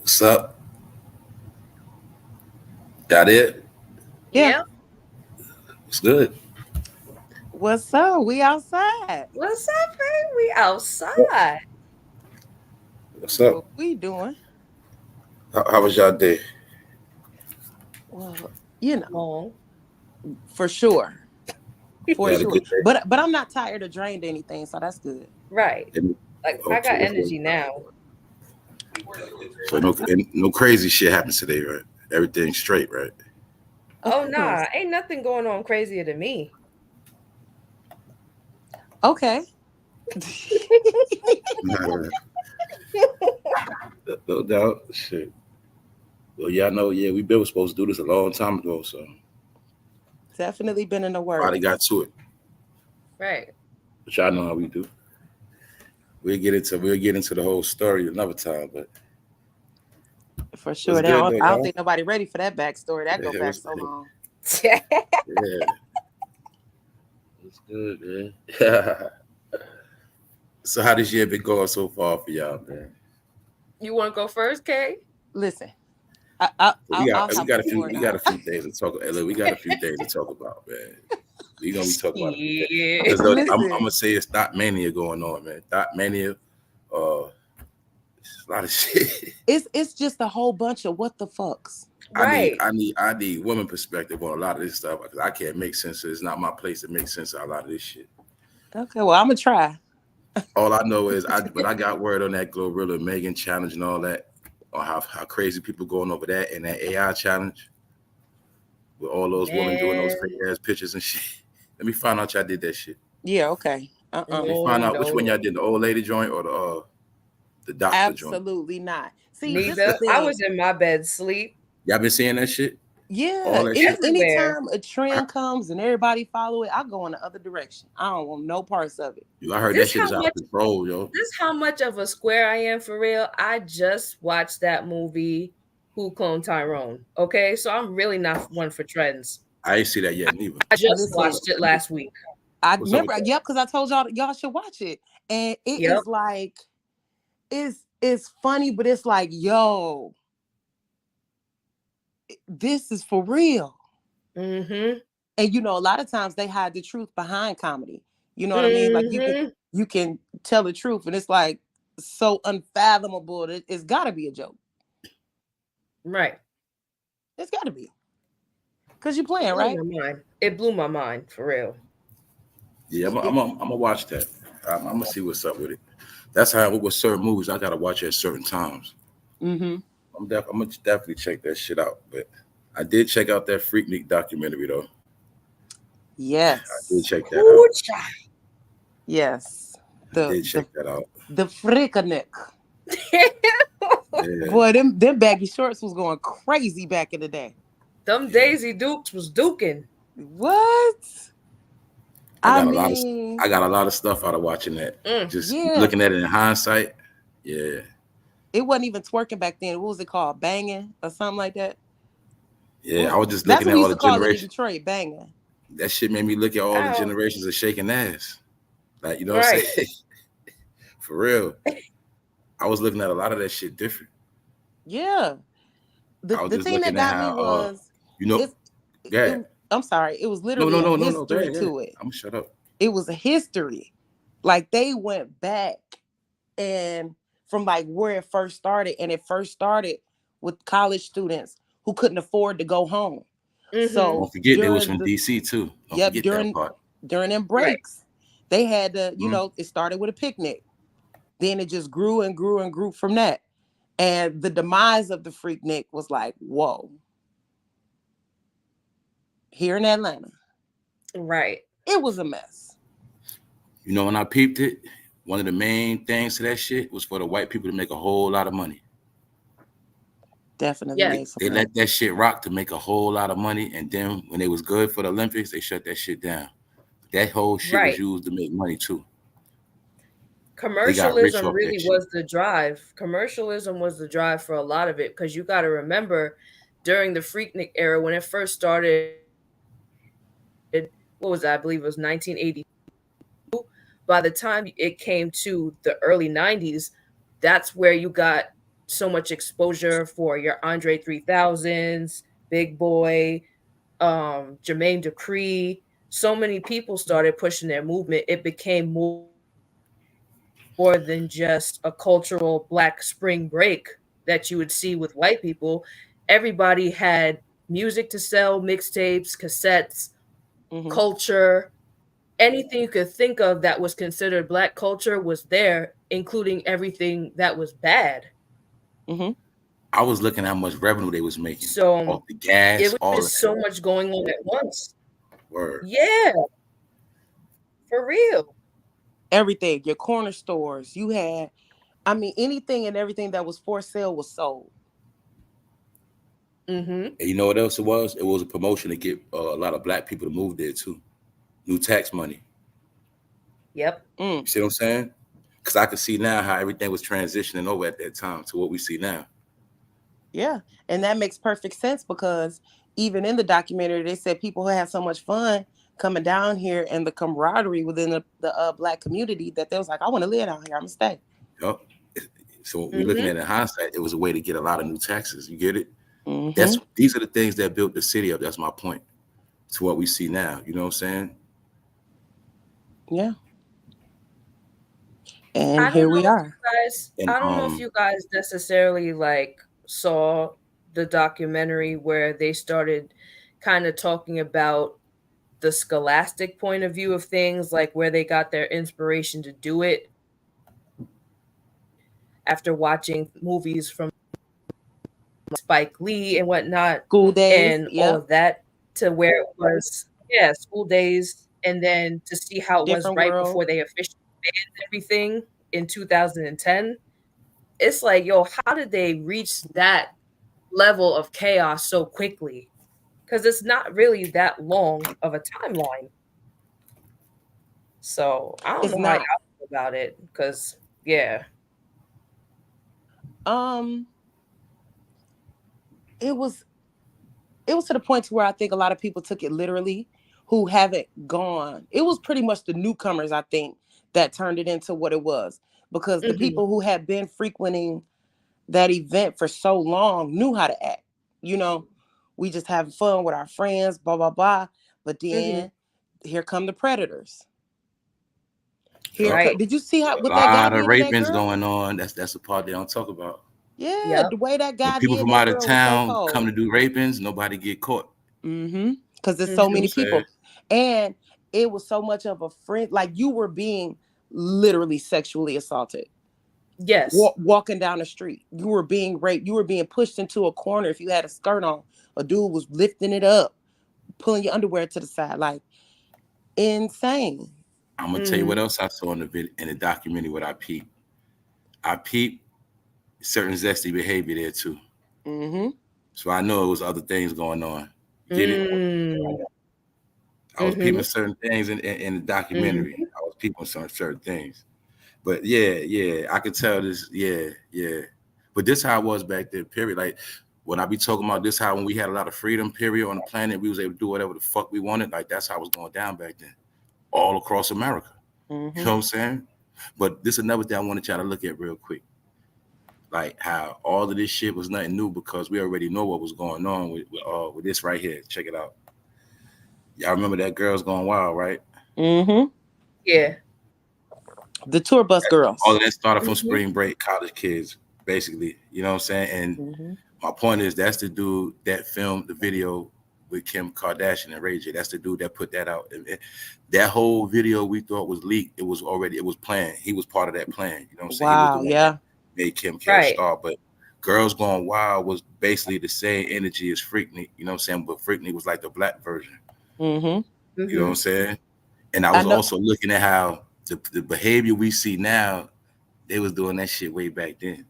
What's up? Got it? Yeah. What's good? What's up? We outside. What's up, Frank? We What- outside. What's up? What we doing? How was y'all day? Well, Long. for sure. You For had a sure. good day? But I'm not tired or drained or anything, so that's good. Right. And- Like I Okay, got that's good. energy now. So no crazy shit happens today, right? Everything's straight, right? Of Oh course. nah, ain't nothing going on crazier than me. Okay. No doubt. Shit. Well, y'all know, yeah, we been supposed to do this a long time ago, so Definitely been in the finally works. got to it. Right. But y'all know how we do. We'll get into the whole story another time, but For what's sure. good Now though, I don't y'all? think nobody ready for that backstory. That go Yeah, back so long. yeah, what's good, man? So how this year been going so far for y'all, man? You want to go first, Kay? Listen, We got I'll we have got the a few floor we got now. a few things to talk. Hey, look, we got a few things to talk about, man. We gonna be talking about a few things Yeah. because I'm Listen, gonna say it's ThotMania going on, man. ThotMania, it's a lot of shit. it's just a whole bunch of what the fucks. I need Right. I need woman perspective on a lot of this stuff because I can't make sense. It's not my place to make sense of a lot of this shit. Okay, well I'm gonna try. All I know is but I got word on that Glorilla Megan challenge and all that, on how crazy people going over that and that AI challenge with all those women doing those Man. fake ass pictures and shit. Let me find out y'all did that shit. Yeah, okay. Let me No, find out which one no. y'all did, the old lady joint or the doctor joint. Absolutely not. See, this the Neither. I thing. was in my bed sleep. Y'all been seeing that shit? All Yeah, that shit. Everywhere. anytime a I, trend comes and everybody follow it, I go in the other direction. I don't want no parts of it. I heard that This shit how is out of much control, yo. this how much of a square I am for real. I just watched that movie Who Cloned Tyrone. Okay, so I'm really not one for trends. I ain't see that yet neither. I just Listen, watched it last week. I What's up with remember, that? yep, because I told y'all should watch it, and it Yep. is like it's funny, but it's like, yo, this is for real. Mm-hmm. And a lot of times they hide the truth behind comedy. You know what I mean? Like Mm-hmm. you can tell the truth, and it's like so unfathomable that it's got to be a joke. Right. It's got to be because you're It playing, blew right? my mind. It blew my mind for real. Yeah, I'm It, gonna watch that. I'm gonna see what's up with it. That's how with certain movies I gotta watch at certain times. mm-hmm. I'm gonna definitely check that shit out. But I did check out that Freaknick documentary though. I did Yes, check that out. Ooh, yes. I The did check the that out. the Freaknick. Yeah, Boy, them baggy shorts was going crazy back in the day. Them yeah. Daisy Dukes was duking. What? I I got a lot of mean, I got a lot of stuff out of watching that. Mm. Just yeah. looking at it in hindsight. Yeah, It wasn't even twerking back then. What was it called? Banging or something like that? yeah. I was just That's looking what at we all used the to call it in generations. Detroit, banging. That shit made me look at all the Oh, generations of shaking ass. Like, you know what I'm right. saying? For real. I was looking at a lot of that shit different. Yeah. The I was the just thing that looking at got me how was you know, it's yeah. it, I'm sorry, it was No, literally no, a no, no, no. Go history ahead, go ahead. to it. I'm gonna shut up. It was a history. Like they went back and from like where it first started, and it first started with college students who couldn't afford to go home. Mm-hmm. So Don't forget they was during from the DC too. Don't yep, forget that part. during them Right. breaks, they had to, Mhm. it started with a picnic. Then it just grew and grew and grew from that. And the demise of the Freaknick was like, whoa, here in Atlanta, Right. it was a mess. You know, when I peeped it, one of the main things to that shit was for the white people to make a whole lot of money. Definitely Yes. made some They money. let that shit rock to make a whole lot of money, and then when it was good for the Olympics, they shut that shit down. That whole shit was Right. used to make money too. They got rich Commercialism off that really shit. was the drive. Commercialism was the drive for a lot of it because you got to remember during the Freaknik era when it first started, what was that? I believe it was 1982. By the time it came to the early 90s, that's where you got so much exposure for your Andre 3000s, Big Boy, Jermaine Dupri. So many people started pushing their movement. It became more than just a cultural Black spring break that you would see with white people. Everybody had music to sell, mixtapes, cassettes, culture, anything you could think of that was considered Black culture was there, including everything that was bad. I was looking at how much revenue they was making. So off the gas, it was all just so much going on at once. Word. Yeah. For real. Everything, your corner stores, you had, I mean, anything and everything that was for sale was sold. And you know what else it was? It was a promotion to get a lot of Black people to move there too. New tax money. Yep. You see what I'm saying? Because I could see now how everything was transitioning over at that time to what we see now. Yeah, and that makes perfect sense because even in the documentary, they said people who had so much fun coming down here and the camaraderie within the Black community that they was like, I want to live down here. I'm gonna stay. Yep. So we're looking at it in hindsight, it was a way to get a lot of new taxes. You get it? These are the things that built the city up. That's my point to what we see now. You know what I'm saying? Yeah. And here we are. I don't know if you guys necessarily like saw the documentary where they started kind of talking about the scholastic point of view of things, like where they got their inspiration to do it after watching movies from Spike Lee and whatnot, School Days, and all of that, to where it was, School Days, and then to see how it was right before they officially banned everything in 2010. It's like, yo, how did they reach that level of chaos so quickly? Because it's not really that long of a timeline. So I don't know how y'all feel about it, because it was to the point to where I think a lot of people took it literally who haven't gone. It was pretty much the newcomers, I think, that turned it into what it was, because the people who had been frequenting that event for so long knew how to act. You know, we just having fun with our friends, blah, blah, blah. But then here come the predators. Did you see what that guy did to that girl? A lot of rapings going on. That's the part they don't talk about. Yeah, the way that guy when people did from that out of town come to do rapings, nobody get caught. Because there's so many people. And it was so much of a friend, like you were being literally sexually assaulted. Yes. Walking down the street, you were being raped. You were being pushed into a corner. If you had a skirt on, a dude was lifting it up, pulling your underwear to the side, like insane. I'm gonna tell you what else I saw in the documentary. What I peeped certain zesty behavior there too. So I know it was other things going on. Get it? I was peeping certain things in the documentary. I was peeping certain things. But I could tell this. But this how it was back then. Period. Like when I be talking about this, how when we had a lot of freedom, period, on the planet, we was able to do whatever the fuck we wanted. Like that's how it was going down back then, all across America. You know what I'm saying? But this is another thing I wanted y'all to look at real quick. Like how all of this shit was nothing new because we already know what was going on with this right here. Check it out. Y'all remember that Girls Gone Wild, right? Yeah. The tour bus girls. All of that started from spring break, college kids, basically. You know what I'm saying? And my point is that's the dude that filmed the video with Kim Kardashian and Ray J. That's the dude that put that out. That whole video we thought was leaked. It was planned. He was part of that plan. You know what I'm saying? Wow, he was the one that made Kim K star. But Girls Gone Wild was basically the same energy as Freaknick. You know what I'm saying? But Freaknick was like the Black version. You know what I'm saying? And I was also looking at how the behavior we see now, they was doing that shit way back then.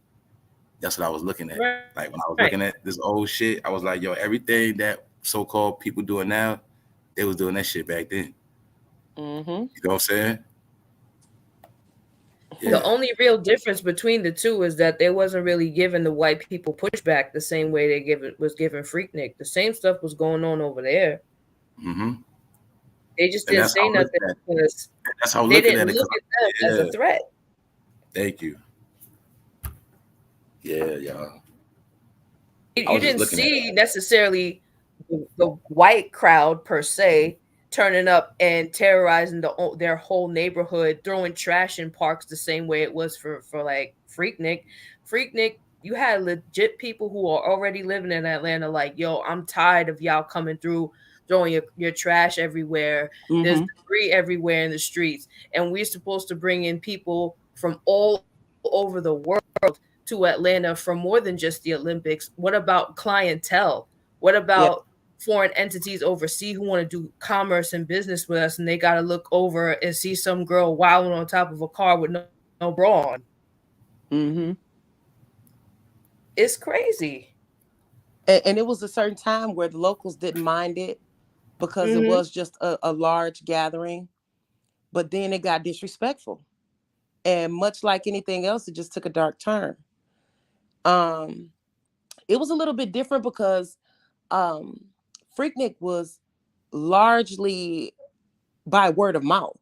That's what I was looking at. Like when I was looking at this old shit, I was like, yo, everything that so-called people doing now, they was doing that shit back then. You know what I'm saying? Yeah. The only real difference between the two is that they wasn't really giving the white people pushback the same way they was giving Freaknick. The same stuff was going on over there. They just didn't say nothing because they didn't look at them as a threat. Thank you. Yeah, y'all. You didn't see necessarily the white crowd per se turning up and terrorizing their whole neighborhood, throwing trash in parks the same way it was for like Freaknick. Freaknick, you had legit people who are already living in Atlanta like, yo, I'm tired of y'all coming through throwing your trash everywhere. There's debris everywhere in the streets, and we're supposed to bring in people from all over the world to Atlanta for more than just the Olympics. What about clientele? What about foreign entities overseas who want to do commerce and business with us, and they got to look over and see some girl wilding on top of a car with no bra on? It's crazy. And it was a certain time where the locals didn't mind it because it was just a large gathering. But then it got disrespectful. And much like anything else, it just took a dark turn. It was a little bit different because Freaknick was largely by word of mouth.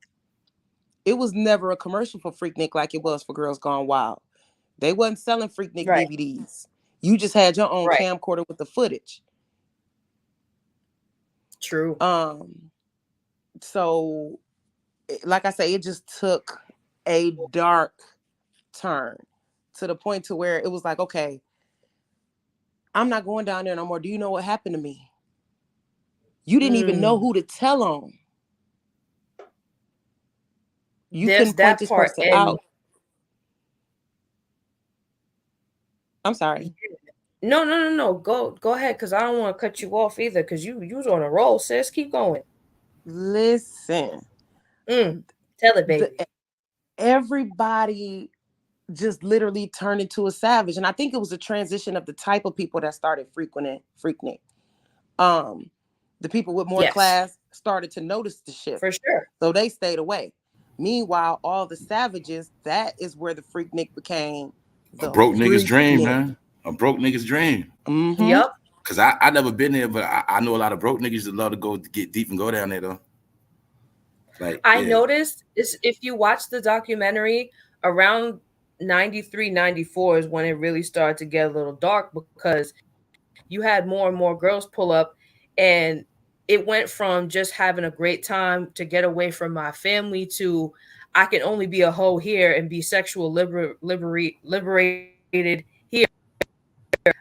It was never a commercial for Freaknick like it was for Girls Gone Wild. They wasn't selling Freaknick DVDs. You just had your own camcorder with the footage. True. So, like I say, it just took a dark turn to the point to where it was like, okay, I'm not going down there no more. Do you know what happened to me? You didn't even know who to tell on. You couldn't point this person out. I'm sorry. No. Go ahead, because I don't want to cut you off either, because you was on a roll, sis. Keep going. Listen. Tell it, baby. Everybody just literally turned into a savage. And I think it was a transition of the type of people that started Freaknick. The people with more class started to notice the shift. For sure. So they stayed away. Meanwhile, all the savages, that is where the Freaknick became a broke nigga's dream, man. A broke nigga's dream. Yep. Because I never been there, but I know a lot of broke niggas that love to go get deep and go down there, though. Like I noticed is if you watch the documentary around 93, 94 is when it really started to get a little dark, because you had more and more girls pull up, and it went from just having a great time to get away from my family to I can only be a hoe here and be sexual liberated here.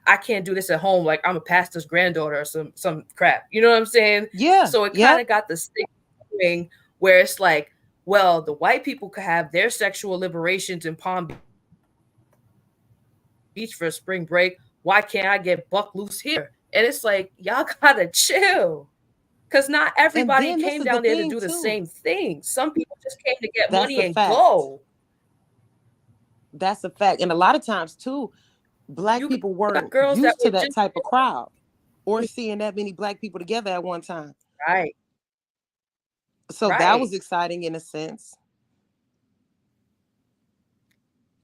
I can't do this at home like I'm a pastor's granddaughter or some crap. You know what I'm saying? Yeah. So it kind of got this thing where it's like, well, the white people could have their sexual liberations in Palm Beach for a spring break. Why can't I get buck loose here? And it's like, y'all gotta chill. Because not everybody came down there to do the same thing. Some people just came to get money and go. That's a fact. And a lot of times, too, Black people weren't used to that type of crowd or seeing that many Black people together at one time. Right. So that was exciting in a sense.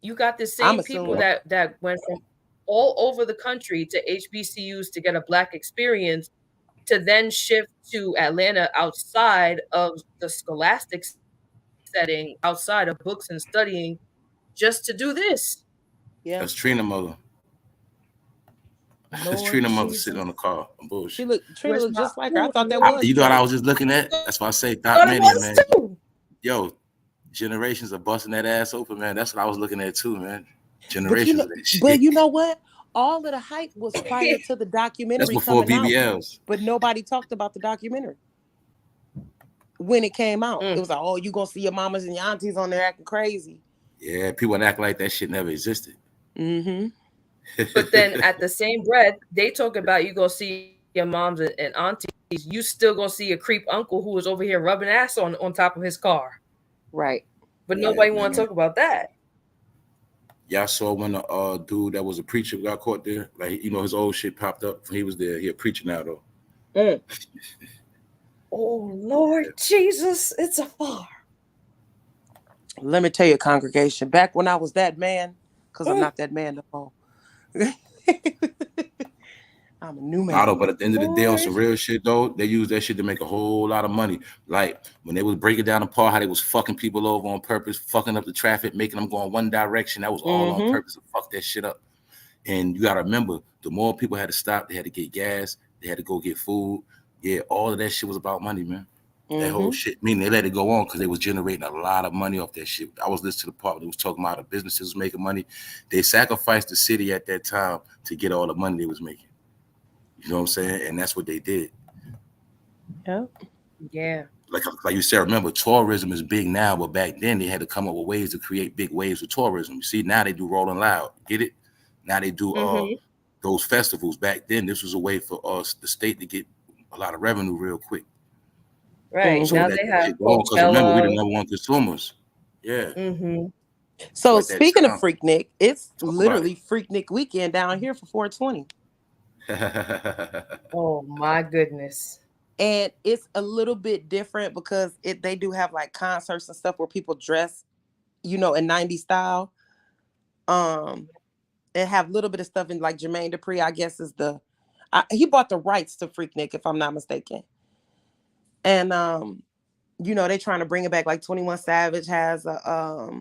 You got the same people that went from all over the country to HBCUs to get a Black experience, to then shift to Atlanta outside of the scholastic setting, outside of books and studying, just to do this. Yeah. That's Trina mother. That's Trina mother sitting on the car. Bullshit. Trina looked just like her. I thought that was. You thought I was just looking at? That's why I say ThotMania, man. Too. Yo, generations are busting that ass open, man. That's what I was looking at too, man. Generations of that shit. But you know what? All of the hype was prior to the documentary. That's before BBLs. Out, but nobody talked about the documentary when it came out. It was like, oh, you gonna see your mamas and your aunties on there acting crazy. Yeah, people act like that shit never existed. But then at the same breath, they talk about you gonna see your moms and aunties. You still gonna see a creep uncle who was over here rubbing ass on top of his car. Right. But nobody want to talk about that. Y'all saw when the dude that was a preacher got caught there? Like, you know, his old shit popped up when he was there. He a preacher now, though. Oh, Lord Jesus, it's a far. Let me tell you, congregation, back when I was that man, because I'm not that man no more. I'm a new man. But at the end of the day, on some real shit, though, they use that shit to make a whole lot of money. Like, when they was breaking down the part, how they was fucking people over on purpose, fucking up the traffic, making them go in one direction. That was all on purpose to fuck that shit up. And you gotta remember, the more people had to stop, they had to get gas, they had to go get food. Yeah, all of that shit was about money, man. That whole shit, meaning they let it go on because they was generating a lot of money off that shit. I was listening to the part that was talking about the businesses making money. They sacrificed the city at that time to get all the money they was making. You know what I'm saying? And that's what they did. Yeah. Like you said, remember, tourism is big now, but back then they had to come up with ways to create big waves of tourism. You see, now they do Rolling Loud. Get it? Now they do those festivals. Back then, this was a way for us, the state, to get a lot of revenue real quick. Right. So Now that they have because remember, we're the Coachella. number one consumers. Yeah. So at that speaking of time, Freaknick, it's talk about literally Freaknick weekend down here for 420. it. Oh my goodness. And it's a little bit different because they do have like concerts and stuff where people dress, in 90s style. And have a little bit of stuff in like Jermaine Dupri, I guess is he bought the rights to Freaknick, if I'm not mistaken. And they trying to bring it back. Like 21 Savage has a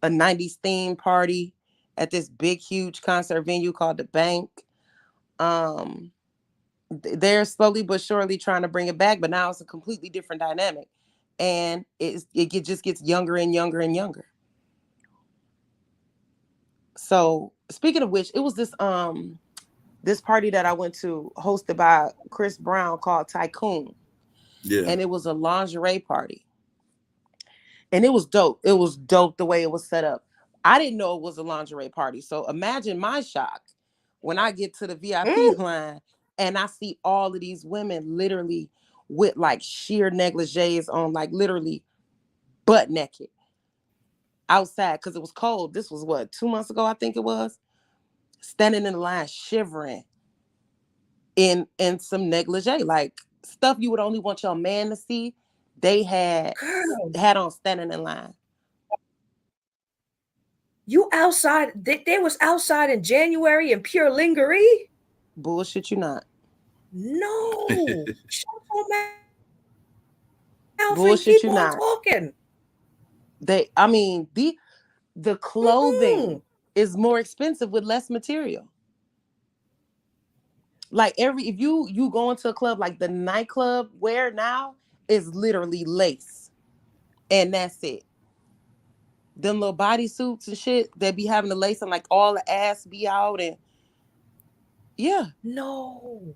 90s theme party at this big, huge concert venue called The Bank. They're slowly but surely trying to bring it back, but now it's a completely different dynamic. And it just gets younger and younger and younger. So speaking of which, it was this party that I went to hosted by Chris Brown called Tycoon. Yeah. And it was a lingerie party. And it was dope. It was dope the way it was set up. I didn't know it was a lingerie party. So imagine my shock when I get to the VIP line and I see all of these women literally with like sheer negligees on, like literally butt naked outside because it was cold. This was 2 months ago, I think it was. Standing in the line shivering in some negligee, like stuff you would only want your man to see. They had on standing in line. You outside? They was outside in January in pure lingerie? Bullshit, you not. No. Shut your mouth and Bullshit, keep you on not. talking. The clothing is more expensive with less material. Like if you go into a club, like the nightclub wear now is literally lace, and that's it. Them little bodysuits and shit that be having the lace and like all the ass be out and No.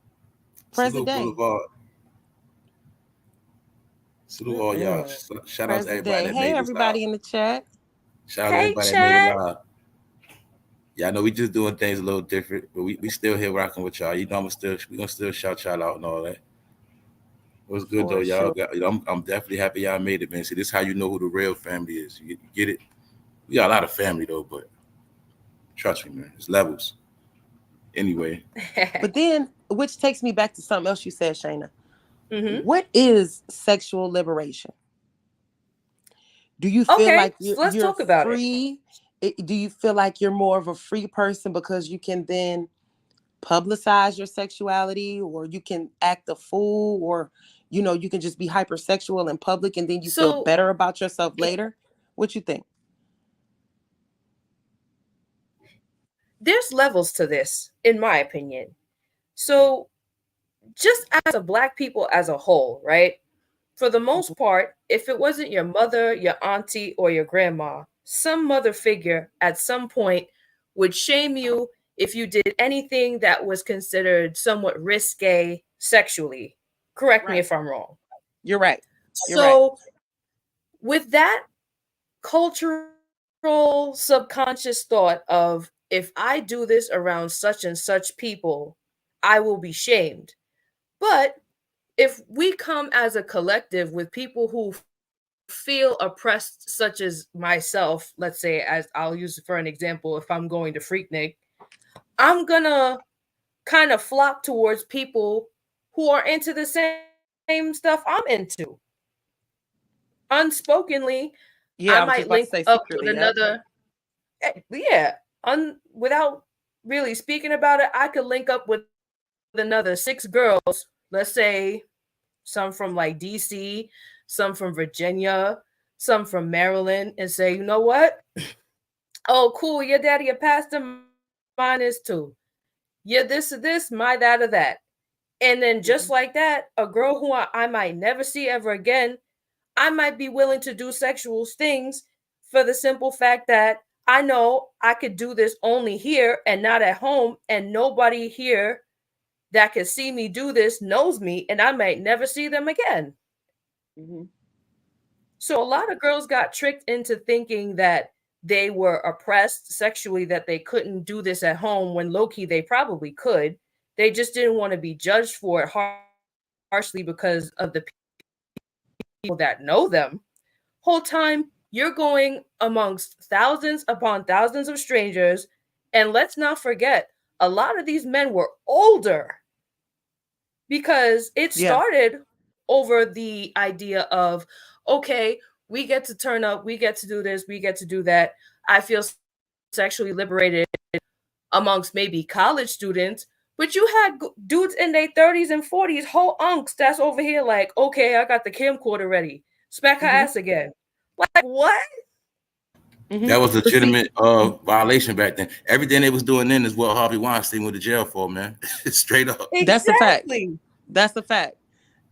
Present day. Boulevard. Salute all y'all. Shout out to everybody that hey, made everybody this in the chat. Shout out to everybody that made it live. Yeah, I know we just doing things a little different, but we still here rocking with y'all. You know, we gonna still shout y'all out and all that. What's good though, y'all? Sure. I'm definitely happy y'all made it, man. See, this is how you know who the real family is. You get it? We got a lot of family though, but trust me, man, it's levels. Anyway. But then, which takes me back to something else you said, Shayna. What is sexual liberation? Do you feel like let's talk about free? Do you feel like you're more of a free person because you can then publicize your sexuality, or you can act a fool, or you can just be hypersexual in public and then you feel better about yourself later? What you think? There's levels to this, in my opinion. So just as a Black people as a whole, right? For the most part, if it wasn't your mother, your auntie, or your grandma, some mother figure at some point would shame you if you did anything that was considered somewhat risque sexually. Correct me if I'm wrong. You're right. With that cultural subconscious thought of, if I do this around such and such people, I will be shamed. But if we come as a collective with people who feel oppressed, such as myself, let's say, as I'll use for an example, if I'm going to Freaknick, I'm gonna kind of flock towards people who are into the same stuff I'm into. Unspokenly, I might link up with another. Without really speaking about it, I could link up with another 6 girls, let's say some from like DC, some from Virginia, some from Maryland, and say, you know what? Oh, cool, your daddy a pastor, mine is too. Yeah, this or this, my that or that. And then just like that, a girl who I might never see ever again, I might be willing to do sexual things for the simple fact that I know I could do this only here and not at home, and nobody here that can see me do this knows me, and I might never see them again. So a lot of girls got tricked into thinking that they were oppressed sexually, that they couldn't do this at home, when low-key they probably could. They just didn't want to be judged for it harshly because of the people that know them. Whole time you're going amongst thousands upon thousands of strangers, and let's not forget, a lot of these men were older, because it started over the idea of, okay, we get to turn up, we get to do this, we get to do that. I feel sexually liberated amongst maybe college students, but you had dudes in their 30s and 40s, whole unks that's over here like, okay, I got the camcorder ready, smack her ass again. Like, what? That was legitimate violation back then. Everything they was doing then is what Harvey Weinstein went to jail for, man. Straight up. Exactly. That's a fact. That's a fact.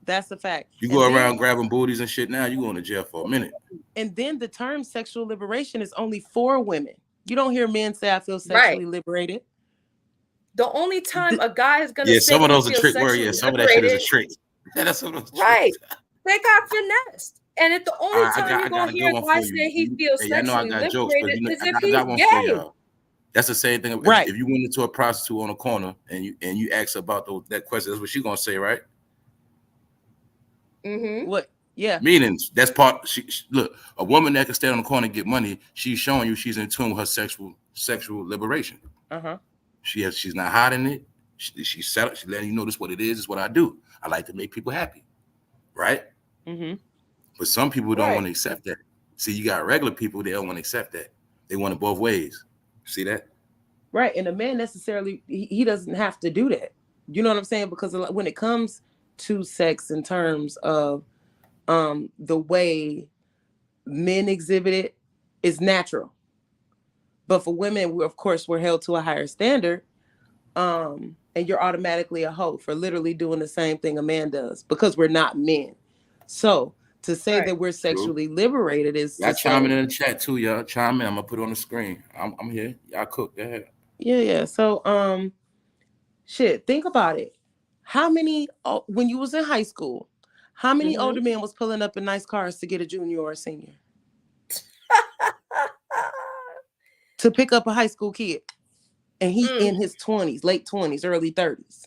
That's a fact. You go around grabbing booties and shit now, you going to jail for a minute. And then the term sexual liberation is only for women. You don't hear men say, I feel sexually liberated. The only time a guy is going to say some of those are trick words. Yeah, some of that shit is a trick. Yeah, that's some of those right. They got finessed. And it's the only time you're going to hear a guy say he feels sexually liberated is if he's gay. That's the same thing. Right. If you went into a prostitute on a corner and you ask about that question, that's what she's going to say, right? What? Yeah. Meaning that's part. Look, a woman that can stand on the corner and get money, she's showing you she's in tune with her sexual liberation. She's not hiding it. She's set. She's letting you know this is what it is. This is what I do. I like to make people happy, right? But some people don't want to accept that. See, you got regular people, they don't want to accept that. They want it both ways. See that? Right. And a man necessarily, he doesn't have to do that. You know what I'm saying? Because when it comes to sex in terms of the way men exhibit it is natural. But for women, of course, we're held to a higher standard. And you're automatically a hoe for literally doing the same thing a man does because we're not men. So to say that we're sexually liberated is y'all chiming in the chat too, y'all. Chime in. I'm gonna put it on the screen. I'm here. Y'all cook. Go ahead. Yeah. So shit, think about it. How many when you was in high school, how many older men was pulling up in nice cars to get a junior or a senior? To pick up a high school kid. And he's in his 20s, late 20s, early 30s.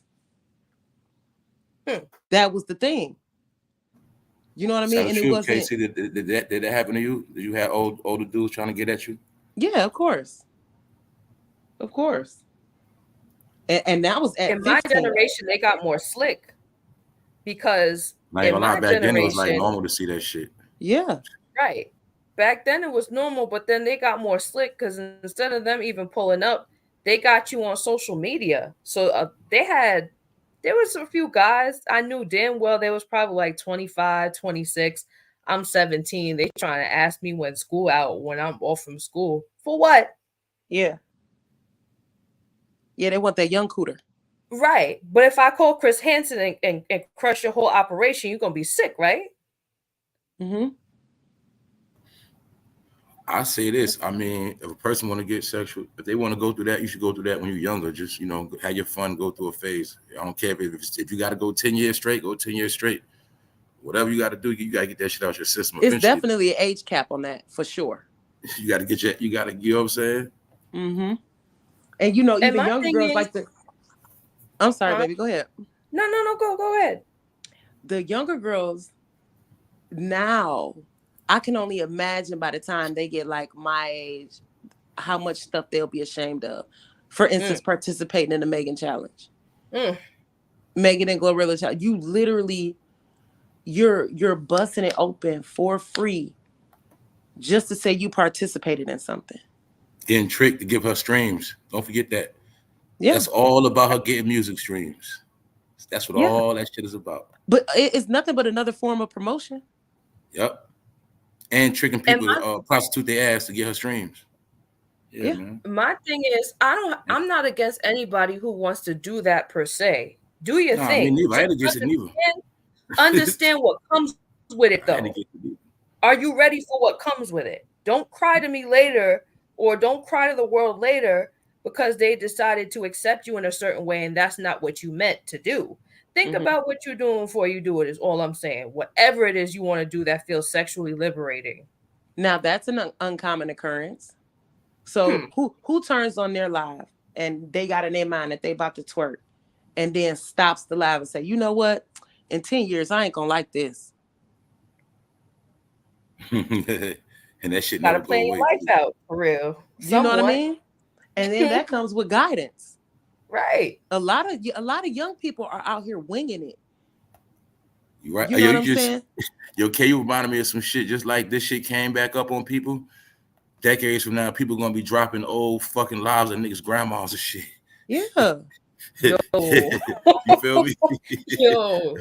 That was the thing. You know what I mean? And it wasn't. Casey, did that happen to you? Did you have older dudes trying to get at you? Yeah, of course. Of course. And that was at in my generation, they got more slick because like a lot back then it was like normal to see that shit. Yeah. Right. Back then it was normal, but then they got more slick because instead of them even pulling up, they got you on social media. So there was a few guys I knew damn well they was probably like 25, 26. I'm 17. They trying to ask me when school out, when I'm off from school. For what? Yeah. Yeah, they want that young cooter. Right. But if I call Chris Hansen and crush your whole operation, you're going to be sick, right? I say this. I mean, if a person want to get sexual, if they want to go through that, you should go through that when you're younger. Just, have your fun, go through a phase. I don't care if you got to go 10 years straight, go 10 years straight. Whatever you got to do, you got to get that shit out your system. It's definitely an age cap on that, for sure. You got to you know what I'm saying? And even younger girls like the. I'm sorry, baby. Go ahead. No. Go ahead. The younger girls now, I can only imagine by the time they get like my age, how much stuff they'll be ashamed of. For instance, participating in the Megan challenge. Megan and Glorilla challenge. You literally, you're busting it open for free just to say you participated in something. Getting tricked to give her streams. Don't forget that. Yeah. That's all about her getting music streams. That's what all that shit is about. But it's nothing but another form of promotion. Yep. And tricking people to prostitute their ass to get her streams. Yeah, man. My thing is, I'm not against anybody who wants to do that per se. Do your Nah, me thing. neither. I had Just to get it neither. understand what comes with it, I had to though. get it neither. Are you ready for what comes with it? Don't cry to me later, or don't cry to the world later because they decided to accept you in a certain way and that's not what you meant to do. Think about what you're doing before you do it, is all I'm saying. Whatever it is you want to do that feels sexually liberating. Now that's an uncommon occurrence. So who turns on their live and they got in their mind that they about to twerk and then stops the live and say, you know what? In 10 years, I ain't gonna like this. And that shit Gotta never go plan your away. life out for real. You know what I mean? And then that comes with guidance. Right. A lot of young people are out here winging it. You right? You know what I'm saying? Yo, K, you reminded me of some shit just like this shit came back up on people. Decades from now, people gonna be dropping old fucking lives of niggas' grandmas and shit. Yeah. Yo. You feel me? Yo.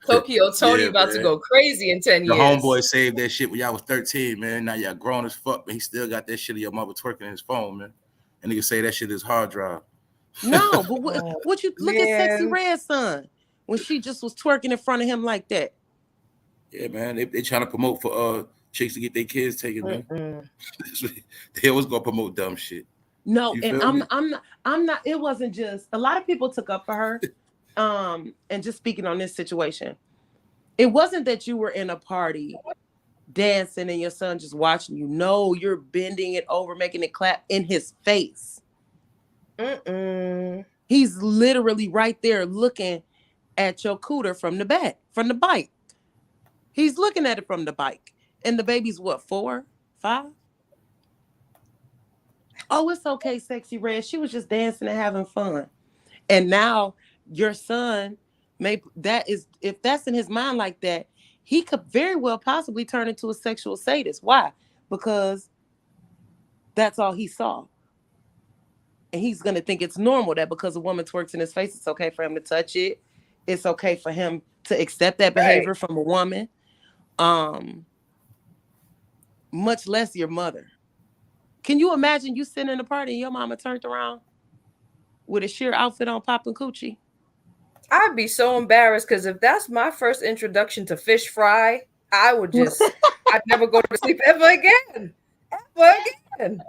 Tokyo Tony about to go crazy in 10 years. The homeboy saved that shit when y'all was 13, man. Now y'all grown as fuck, but he still got that shit of your mother twerking in his phone, man. And nigga say that shit is hard drive. No, but what you look at Sexy Red's son when she just was twerking in front of him like that. Yeah, man. They trying to promote for chicks to get their kids taken, man. They always gonna promote dumb shit. No, and I'm not. It wasn't just a lot of people took up for her. And just speaking on this situation, it wasn't that you were in a party dancing and your son just watching you. No, you're bending it over, making it clap in his face. He's literally right there looking at your cooter from the back, from the bike. He's looking at it from the bike. And the baby's what, 4, 5? Oh, it's okay, Sexy Red. She was just dancing and having fun. And now your son, if that's in his mind like that, he could very well possibly turn into a sexual sadist. Why? Because that's all he saw. And he's going to think it's normal that because a woman twerks in his face, it's okay for him to touch it. It's okay for him to accept that behavior from a woman. Much less your mother. Can you imagine you sitting in a party and your mama turned around with a sheer outfit on popping coochie? I'd be so embarrassed because if that's my first introduction to fish fry, I would I'd never go to sleep ever again. Ever again.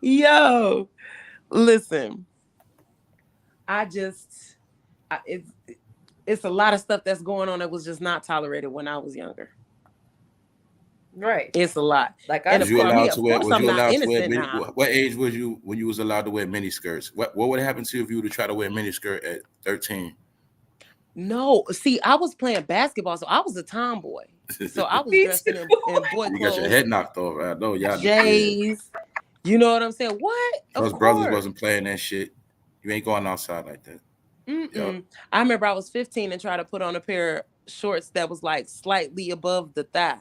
Yo, listen, it's a lot of stuff that's going on that was just not tolerated when I was younger. Right. It's a lot. Like, what age was you when you was allowed to wear mini skirts? What would happen to you if you were to try to wear a mini skirt at 13? No, see, I was playing basketball, so I was a tomboy. So I was dressed in boy clothes. You got your head knocked off. I know y'all. J's. You know what I'm saying? What? Those brothers wasn't playing that shit. You ain't going outside like that. Yep. I remember I was 15 and tried to put on a pair of shorts that was like slightly above the thigh.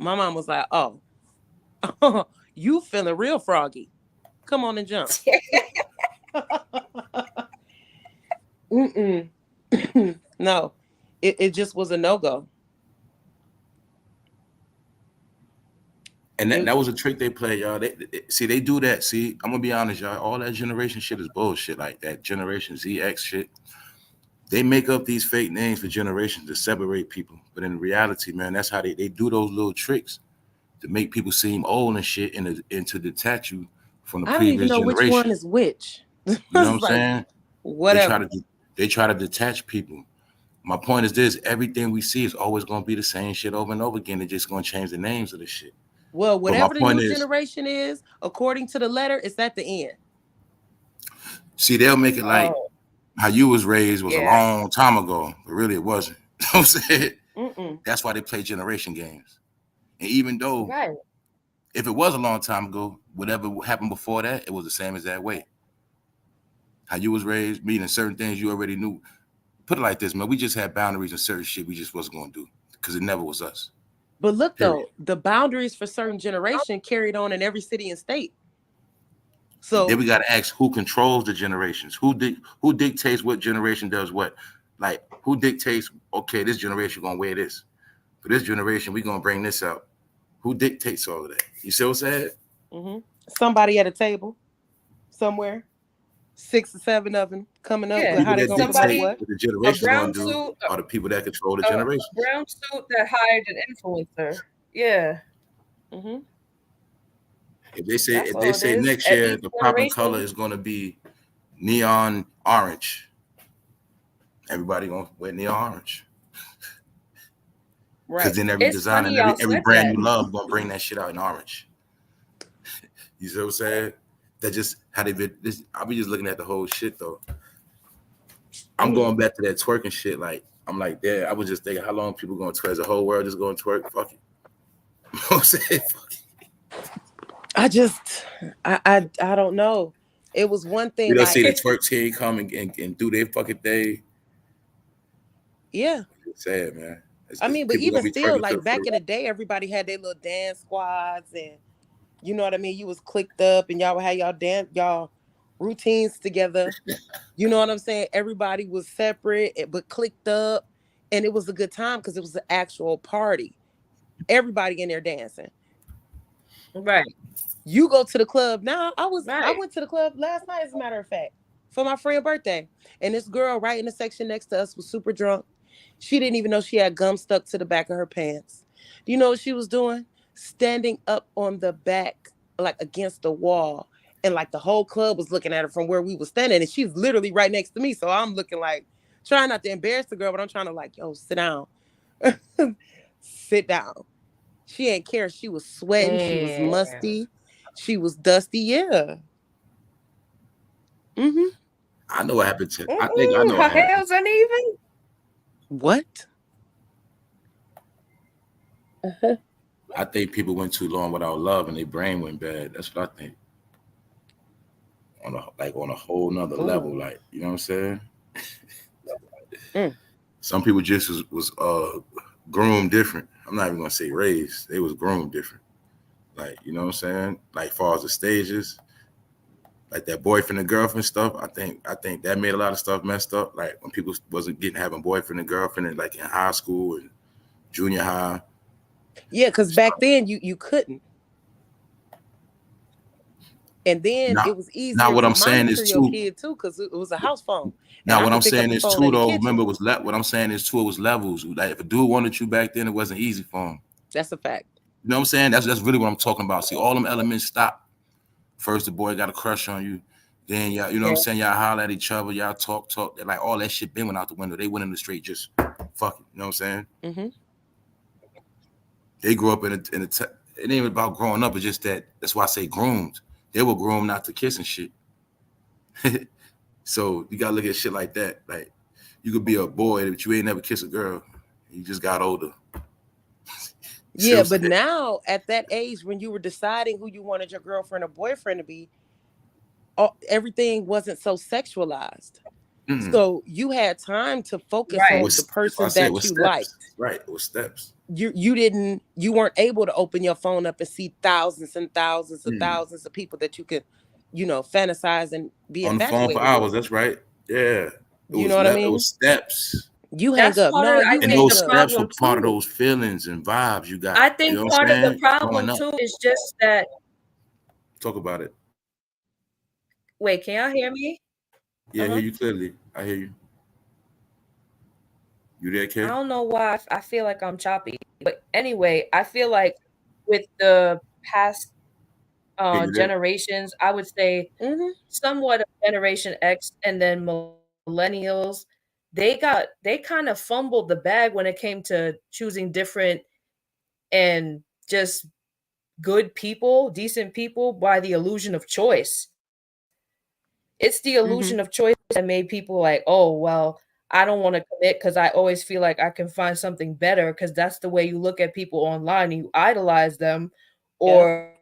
My mom was like, "Oh, you feeling real froggy? Come on and jump." No, it just was a no-go. And that was a trick they play, y'all. They do that. See, I'm gonna be honest, y'all. All that generation shit is bullshit. Like that Generation ZX shit. They make up these fake names for generations to separate people. But in reality, man, that's how they do those little tricks to make people seem old and shit and to detach you from the previous generation. I don't even know which one is which. You know what I'm saying? Whatever. They try to detach people. My point is this: everything we see is always going to be the same shit over and over again. They're just going to change the names of the shit. Well, whatever the new generation is, according to the letter, it's at the end. See, they'll make it like how you was raised was a long time ago, but really it wasn't. You know what I'm saying? That's why they play generation games. And even though if it was a long time ago, whatever happened before that, it was the same as that way. How you was raised, meaning certain things you already knew. Put it like this, man. We just had boundaries and certain shit we just wasn't going to do because it never was us. But look, though, the boundaries for certain generation carried on in every city and state. So then we got to ask who controls the generations. Who dictates what generation does what? Like, who dictates, okay, this generation going to wear this. For this generation, we're going to bring this out. Who dictates all of that? You see what I'm saying? somebody at a table somewhere, 6 or 7 of them coming up Yeah. with how they People that gonna promote dictate what? what the A generation brown gonna do suit, are the people that control the a generations. brown suit that hired an influencer. Yeah, Mm-hmm. that's If they all it say is. next At year each the popping color generation, is gonna be neon orange, everybody gonna wear neon orange. Because Right. then every it's design and funny y'all every said brand that. you love gonna bring that shit out in orange. You see what I'm saying? That just how they been. I'll be just looking at the whole shit though. I'm going back to that twerking shit. Like I'm like, yeah, I was just thinking, how long people gonna twerk? Is the whole world just gonna twerk? Fuck it. You know what I'm saying? Fuck it. I don't know. It was one thing We don't see the like, twerks here come and do their fucking thing. yeah. It's sad, man. I mean, but People gonna even be still, twerking like back in the day, everybody had their little dance squads, and you know what I mean. You was clicked up, and y'all would have y'all routines together. You know what I'm saying? Everybody was separate, but clicked up, and it was a good time because it was an actual party. Everybody in there dancing. Right, You go to the club now. I right. went to the club last night, as a matter of fact, for my friend's birthday, and this girl right in the section next to us was super drunk. She didn't even know she had gum stuck to the back of her pants. Do you know what she was doing? Standing up on the back, like against the wall. And like the whole club was looking at her from where we was standing. And she's literally right next to me. So I'm looking like, trying not to embarrass the girl, but I'm trying to like, yo, sit down. Sit down. She ain't care. She was sweating. She was Damn. musty. She was dusty. Yeah. Mm-hmm. I know what happened to. I think I know Her what happened. hair's uneven. What? I think people went too long without love and their brain went bad. That's what I think. On a whole nother level, like you know what I'm saying. Some people just was groomed different. I'm not even gonna say raised. They was groomed different. Like you know what I'm saying. Like far as the stages, like that boyfriend and girlfriend stuff. I think that made a lot of stuff messed up. Like when people wasn't having boyfriend and girlfriend and like in high school and junior high. Yeah, because back then you couldn't. And then it was Now easier what to I'm saying monitor is your too. kid too, because it was a house phone. And Now I what I'm could pick up saying the is phone in too the though. kitchen. Remember, what I'm saying is too. It was levels. Like if a dude wanted you back then, it wasn't easy for him. That's a fact. You know what I'm saying? That's really what I'm talking about. See, all them elements stop. First, the boy got a crush on you. Then y'all, you know what I'm saying? Y'all holler at each other. Y'all talk. Like all that shit been went out the window. They went in the street just fuck it. You know what I'm saying? Mm-hmm. They grew up in a it ain't even about growing up. It's just that's why I say groomed. They were groomed not to kiss and shit. So you gotta look at shit like that. Like you could be a boy, but you ain't never kissed a girl. You just got older. Yeah, but now at that age, when you were deciding who you wanted your girlfriend or boyfriend to be, everything wasn't so sexualized. Mm-hmm. So you had time to focus on the person that you liked. Right, it was steps. You weren't able to open your phone up and see thousands and thousands and thousands of people that you could, fantasize and be on the phone for hours. That's right. Yeah. You know what I mean? It was steps. You hang up. No, you and those steps were part of those feelings and vibes you got. I think part of the problem too is just that. Talk about it. Wait, can y'all hear me? Yeah, I hear you clearly. I hear you. You there, kid? I don't know why I feel like I'm choppy, but anyway, I feel like with the past generations, I would say somewhat of Generation X and then millennials, they kind of fumbled the bag when it came to choosing different and just good people, decent people by the illusion of choice. It's the illusion of choice that made people like, oh, well, I don't want to commit because I always feel like I can find something better because that's the way you look at people online. You idolize them or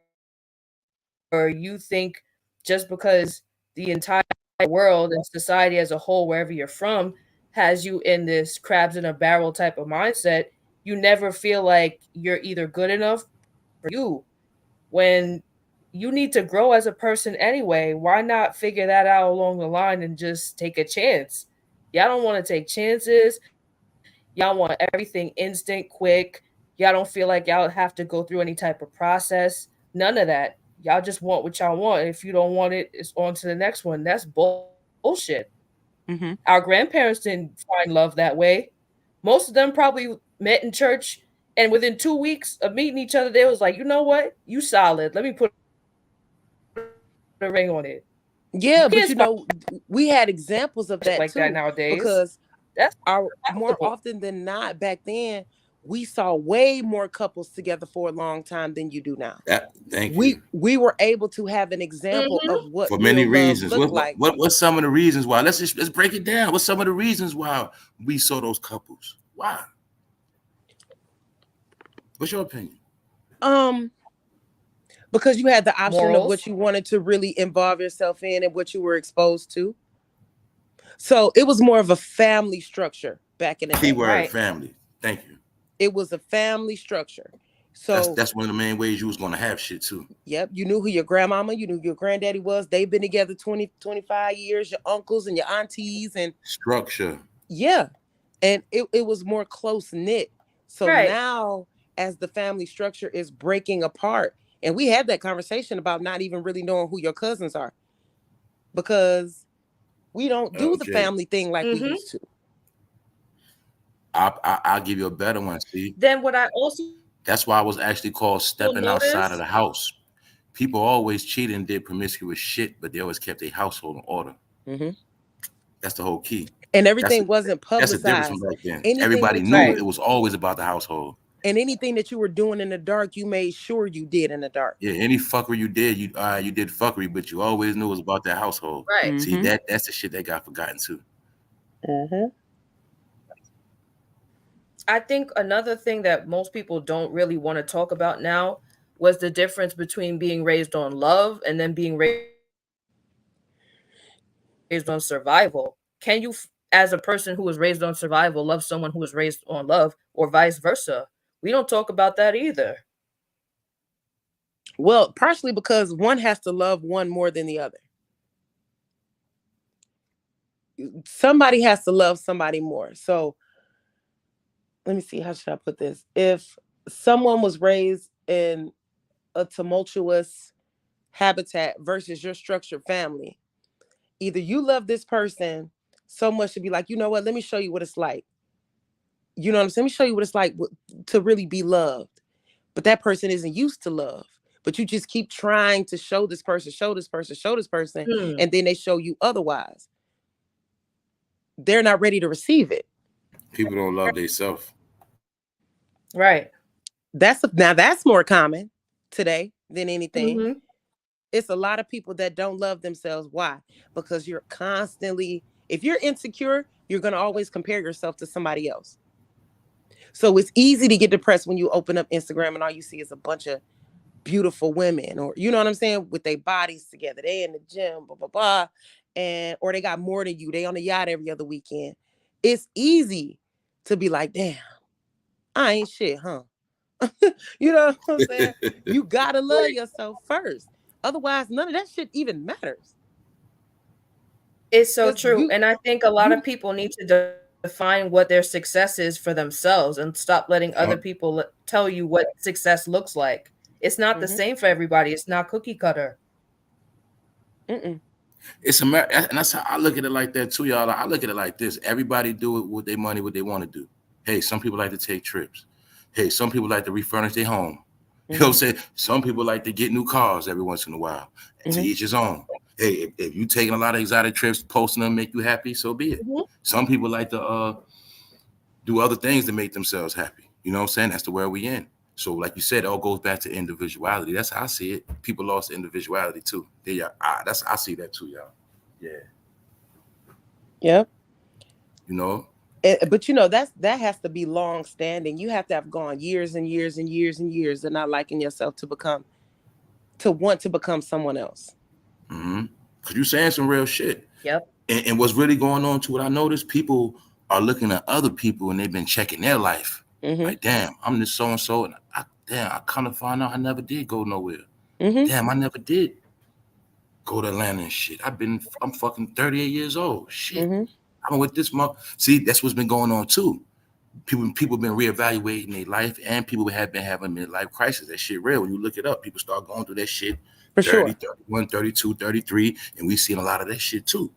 you think just because the entire world and society as a whole, wherever you're from, has you in this crabs in a barrel type of mindset, you never feel like you're either good enough for you. When you need to grow as a person anyway, why not figure that out along the line and just take a chance? Y'all don't want to take chances. Y'all want everything instant, quick. Y'all don't feel like y'all have to go through any type of process. None of that. y'all just want what y'all want. If you don't want it, it's on to the next one. That's bullshit. Mm-hmm. Our grandparents didn't find love that way. Most of them probably met in church, and within 2 weeks of meeting each other, they was like, you know what? You solid. Let me put a ring on it. Yeah, but you know, we had examples of that like too. that nowadays. Because that's more often than not, back then, we saw way more couples together for a long time than you do now. Thank you. We were able to have an example of what for many reasons. What's some of the reasons why? Let's break it down. What's some of the reasons why we saw those couples? Why? What's your opinion? Because you had the option Morals. of what you wanted to really involve yourself in and what you were exposed to. So it was more of a family structure back in the day. Keyword family. Thank you. It was a family structure. So that's one of the main ways you was going to have shit too. Yep. You knew who your grandmama, you knew who your granddaddy was. They've been together 20, 25 years, your uncles and your aunties and structure. Yeah. And it was more close knit. So now as the family structure is breaking apart, and we had that conversation about not even really knowing who your cousins are, because we don't do the family thing like we used to. I'll give you a better one. See, then what I also that's why I was actually called stepping outside of the house. People always cheated and did promiscuous shit, but they always kept their household in order. Mm-hmm. That's the whole key. And everything wasn't publicized. That's the difference from back then. Everybody knew it was always about the household. And anything that you were doing in the dark, you made sure you did in the dark. Yeah, any fuckery you did, you did fuckery, but you always knew it was about that household. Right. Mm-hmm. See, that's the shit that got forgotten too. Mm-hmm. I think another thing that most people don't really want to talk about now was the difference between being raised on love and then being raised on survival. Can you, as a person who was raised on survival, love someone who was raised on love, or vice versa? We don't talk about that either. Well, partially because one has to love one more than the other. Somebody has to love somebody more. So let me see, how should I put this? If someone was raised in a tumultuous habitat versus your structured family, either you love this person so much to be like, you know what, let me show you what it's like. You know what I'm saying? Let me show you what it's like to really be loved. But that person isn't used to love. But you just keep trying to show this person, and then they show you otherwise. They're not ready to receive it. People don't love themselves. Right. Now that's more common today than anything. Mm-hmm. It's a lot of people that don't love themselves. Why? Because you're constantly, if you're insecure, you're going to always compare yourself to somebody else. So it's easy to get depressed when you open up Instagram and all you see is a bunch of beautiful women, or you know what I'm saying, with their bodies together. They in the gym, blah, blah, blah. Or they got more than you. They on the yacht every other weekend. It's easy to be like, damn, I ain't shit, huh? You know what I'm saying? You gotta love yourself first. Otherwise, none of that shit even matters. It's so true. And I think a lot of people need to define what their success is for themselves and stop letting other people tell you what success looks like. It's not the same for everybody. It's not cookie cutter. It's and that's how I look at it, like that too, y'all. I look at it like this: everybody do it with their money, what they want to do. Hey, some people like to take trips. Hey, some people like to refurnish their home. You know what I'm saying? Some people like to get new cars every once in a while. To each his own. Hey, if you taking a lot of exotic trips, posting them make you happy, so be it. Some people like to do other things to make themselves happy. You know what I'm saying? That's the world we in. So like you said, it all goes back to individuality. That's how I see it. People lost individuality too. I see that too, y'all. Yeah. Yep. You know? But you know, that has to be long standing. You have to have gone years and years and years and years of not liking yourself to want to become someone else. Because you're saying some real shit. Yep. And what's really going on to what I noticed, people are looking at other people and they've been checking their life. Like, damn, I'm this so-and-so. And I kind of find out I never did go nowhere. Damn, I never did go to Atlanta and shit. I'm fucking 38 years old. Shit. I'm with this month. See, that's what's been going on too. People been reevaluating their life, and people have been having midlife crisis. That shit real. When you look it up, people start going through that shit. For 30, sure. 31, 32, 33, and we seen a lot of that shit too.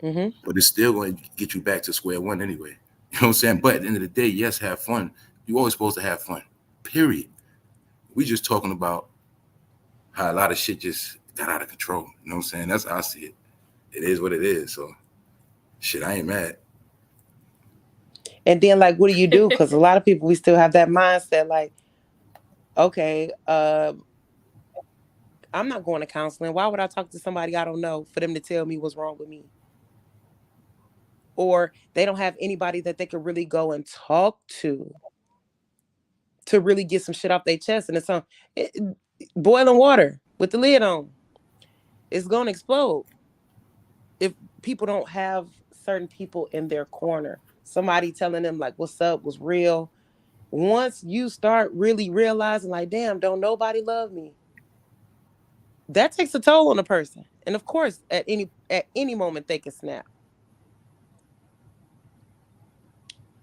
But it's still going to get you back to square one anyway. You know what I'm saying? But at the end of the day, yes, have fun. You're always supposed to have fun. Period. We just talking about how a lot of shit just got out of control. You know what I'm saying? That's how I see it. It is what it is. So shit, I ain't mad. And then, like, what do you do? Because a lot of people, we still have that mindset, like, okay, I'm not going to counseling. Why would I talk to somebody I don't know for them to tell me what's wrong with me? Or they don't have anybody that they could really go and talk to really get some shit off their chest. And it's on boiling water with the lid on. It's going to explode if people don't have certain people in their corner. Somebody telling them, like, what's up, what's real. Once you start really realizing, like, damn, don't nobody love me, that takes a toll on a person. And of course, at any moment they can snap.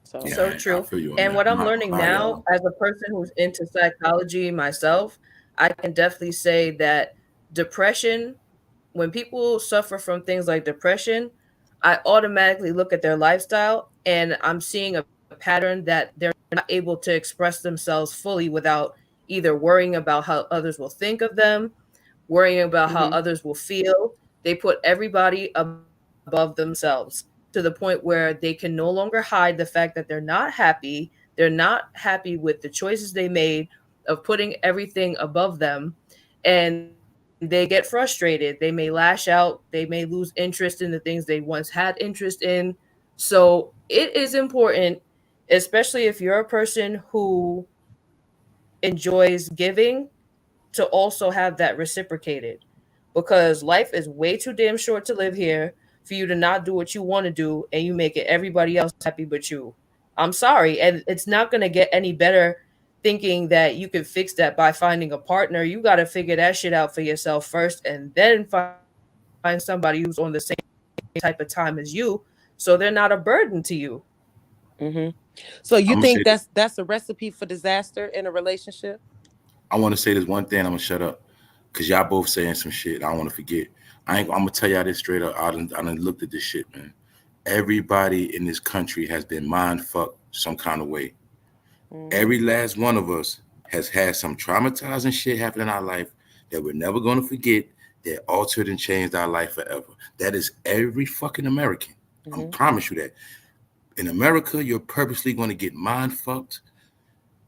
So, Yeah, So I true. feel you on And that. what I'm I'm not learning gonna lie, now, y'all. as a person who's into psychology myself, I can definitely say that depression, when people suffer from things like depression, I automatically look at their lifestyle and I'm seeing a pattern that they're not able to express themselves fully without either worrying about how others will think of them, worrying about how others will feel. They put everybody above themselves to the point where they can no longer hide the fact that they're not happy. They're not happy with the choices they made of putting everything above them. And they get frustrated. They may lash out. They may lose interest in the things they once had interest in. So it is important, especially if you're a person who enjoys giving, to also have that reciprocated, because life is way too damn short to live here for you to not do what you want to do and you make it everybody else happy but you. I'm sorry, and it's not going to get any better thinking that you can fix that by finding a partner. You got to figure that shit out for yourself first and then find somebody who's on the same type of time as you, so they're not a burden to you. so you I'm gonna think say this. that's a recipe for disaster in a relationship? I want to say this one thing. I'm gonna shut up because y'all both saying some shit. I don't want to forget. I'm gonna tell y'all this straight up. I done looked at this shit, man. Everybody in this country has been mind fucked some kind of way. Every last one of us has had some traumatizing shit happen in our life that we're never gonna forget. That altered and changed our life forever. That is every fucking American. I promise you that. In America, you're purposely gonna get mind fucked.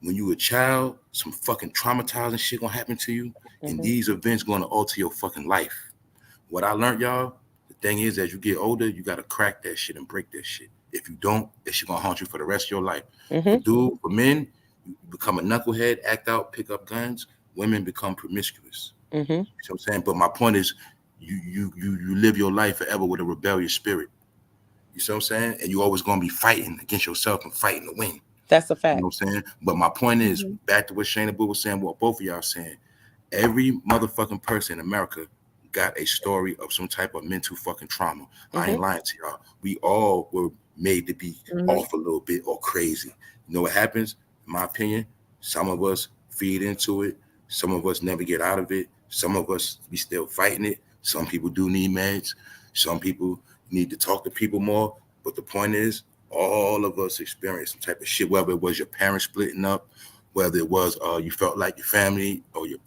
When you a child, some fucking traumatizing shit gonna happen to you, and these events gonna alter your fucking life. What I learned, y'all, the thing is, as you get older, you gotta crack that shit and break that shit. If you don't, that shit gonna haunt you for the rest of your life. For men, you become a knucklehead, act out, pick up guns. Women become promiscuous. You know what I'm saying? But my point is, you live your life forever with a rebellious spirit. You see what I'm saying? And you always gonna be fighting against yourself and fighting to win. That's a You fact. know what I'm saying? But my point is, back to what Shayna Boo was saying, what both of y'all saying, every motherfucking person in America got a story of some type of mental fucking trauma. I ain't lying to y'all. We all were made to be off a little bit or crazy. You know what happens? In my opinion, some of us feed into it. Some of us never get out of it. Some of us be still fighting it. Some people do need meds. Some people need to talk to people more. But the point is, all of us experience some type of shit, whether it was your parents splitting up, whether it was you felt like your family or your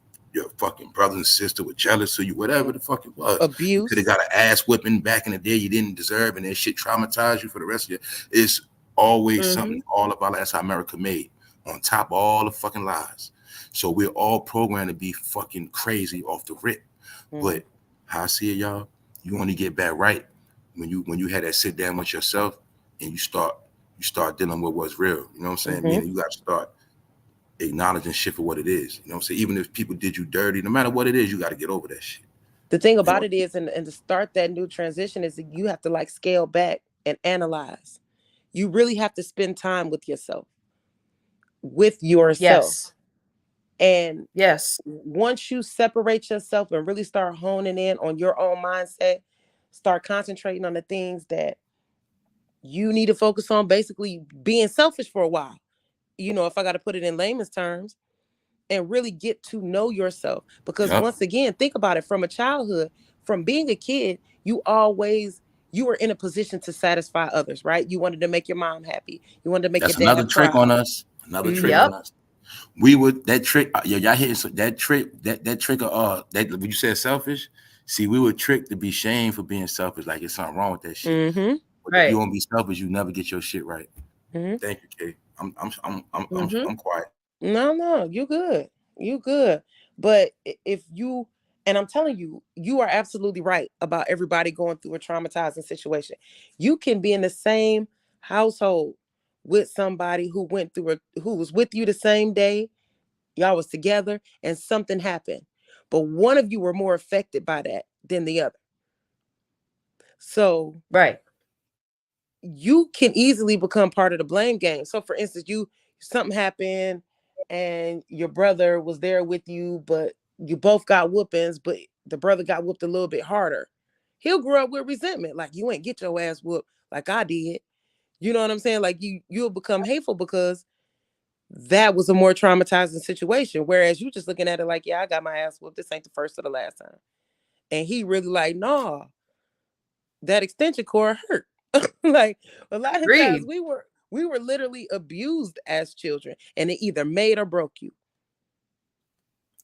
fucking brother and sister were jealous of you, whatever the fuck it was. You could have Abuse. got an ass whipping back in the day you didn't deserve, and that shit traumatized you for the rest of your. It's always something all about. That's how America made. On top of all the fucking lies. So we're all programmed to be fucking crazy off the rip. But how I see it, y'all, you only get back right when you had that sit down with yourself and you start dealing with what's real. You know what I'm saying? Meaning you got to start acknowledging shit for what it is. You know what I'm saying? Even if people did you dirty, no matter what it is, you got to get over that shit. The thing You about know? it is, and to start that new transition is that you have to like scale back and analyze. You really have to spend time with yourself. Yes. And Yes. once you separate yourself and really start honing in on your own mindset, start concentrating on the things that you need to focus on, basically being selfish for a while. You know, if I got to put it in layman's terms, and really get to know yourself. Because once again, think about it, from a childhood, from being a kid, you were in a position to satisfy others, right? You wanted to make your mom happy. You wanted to make your dad another trick proud. on us. Another trick on us. We would that trick. Y'all hitting that trick. That trick of that when you said selfish. See, we would trick to be shamed for being selfish. Like it's something wrong with that shit. But if you won't be selfish, you never get your shit right. Thank you, Kay. I'm quiet. No, you good. You good. But if you, and I'm telling you, you are absolutely right about everybody going through a traumatizing situation. You can be in the same household with somebody who who was with you the same day, y'all was together, and something happened. But one of you were more affected by that than the other. So you can easily become part of the blame game. So for instance, something happened and your brother was there with you, but you both got whoopings, but the brother got whooped a little bit harder. He'll grow up with resentment. Like, you ain't get your ass whooped like I did. You know what I'm saying? Like you'll become hateful because that was a more traumatizing situation. Whereas you just looking at it like, yeah, I got my ass whooped. This ain't the first or the last time. And he really like, nah, that extension cord hurt. Like a lot of times we were literally abused as children, and it either made or broke you.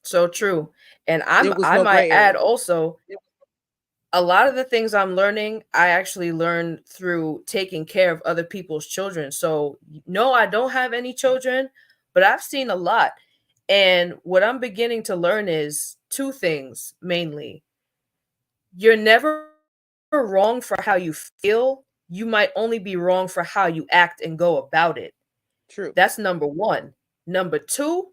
So true. And I might add also, a lot of the things I'm learning, I actually learned through taking care of other people's children. So no, I don't have any children, but I've seen a lot. And what I'm beginning to learn is two things mainly. You're never wrong for how you feel. You might only be wrong for how you act and go about it. True. That's number one. Number two,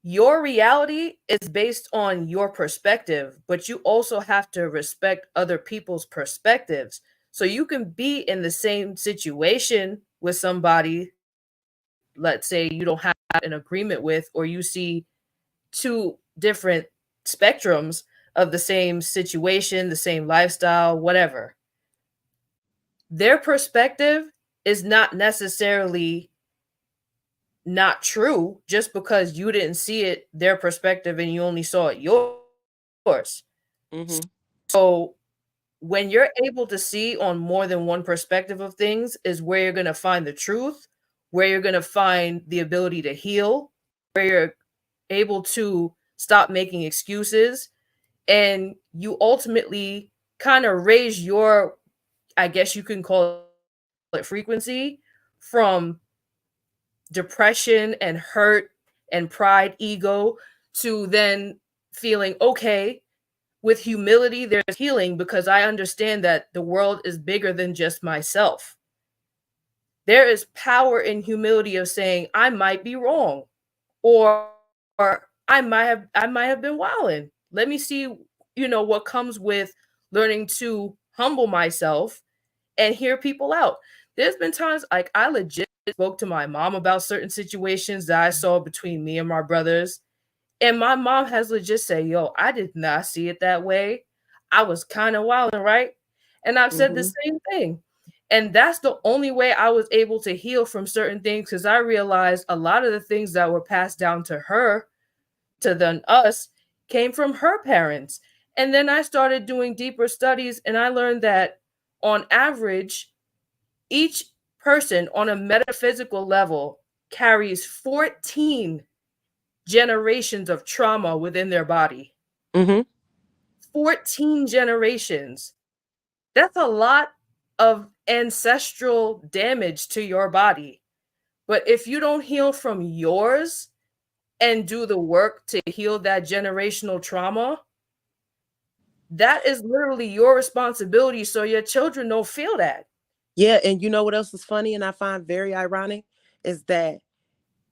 your reality is based on your perspective, but you also have to respect other people's perspectives. So you can be in the same situation with somebody, let's say you don't have an agreement with, or you see two different spectrums of the same situation, the same lifestyle, whatever. Their perspective is not necessarily not true just because you didn't see it their perspective and you only saw it yours. So when you're able to see on more than one perspective of things is where you're going to find the truth, where you're going to find the ability to heal, where you're able to stop making excuses, and you ultimately kind of raise your, I guess you can call it frequency, from depression and hurt and pride, ego, to then feeling okay. With humility, there's healing because I understand that the world is bigger than just myself. There is power in humility of saying I might be wrong, or I might have been wilding. Let me see, what comes with learning to humble myself and hear people out. There's been times like I legit spoke to my mom about certain situations that I saw between me and my brothers. And my mom has legit said, yo, I did not see it that way. I was kind of wilding, right? And I've said the same thing. And that's the only way I was able to heal from certain things, because I realized a lot of the things that were passed down to her, to then us, came from her parents. And then I started doing deeper studies, and I learned that on average, each person on a metaphysical level carries 14 generations of trauma within their body. 14 generations. That's a lot of ancestral damage to your body. But if you don't heal from yours and do the work to heal that generational trauma, that is literally your responsibility so your children don't feel that. Yeah, and you know what else is funny and I find very ironic is that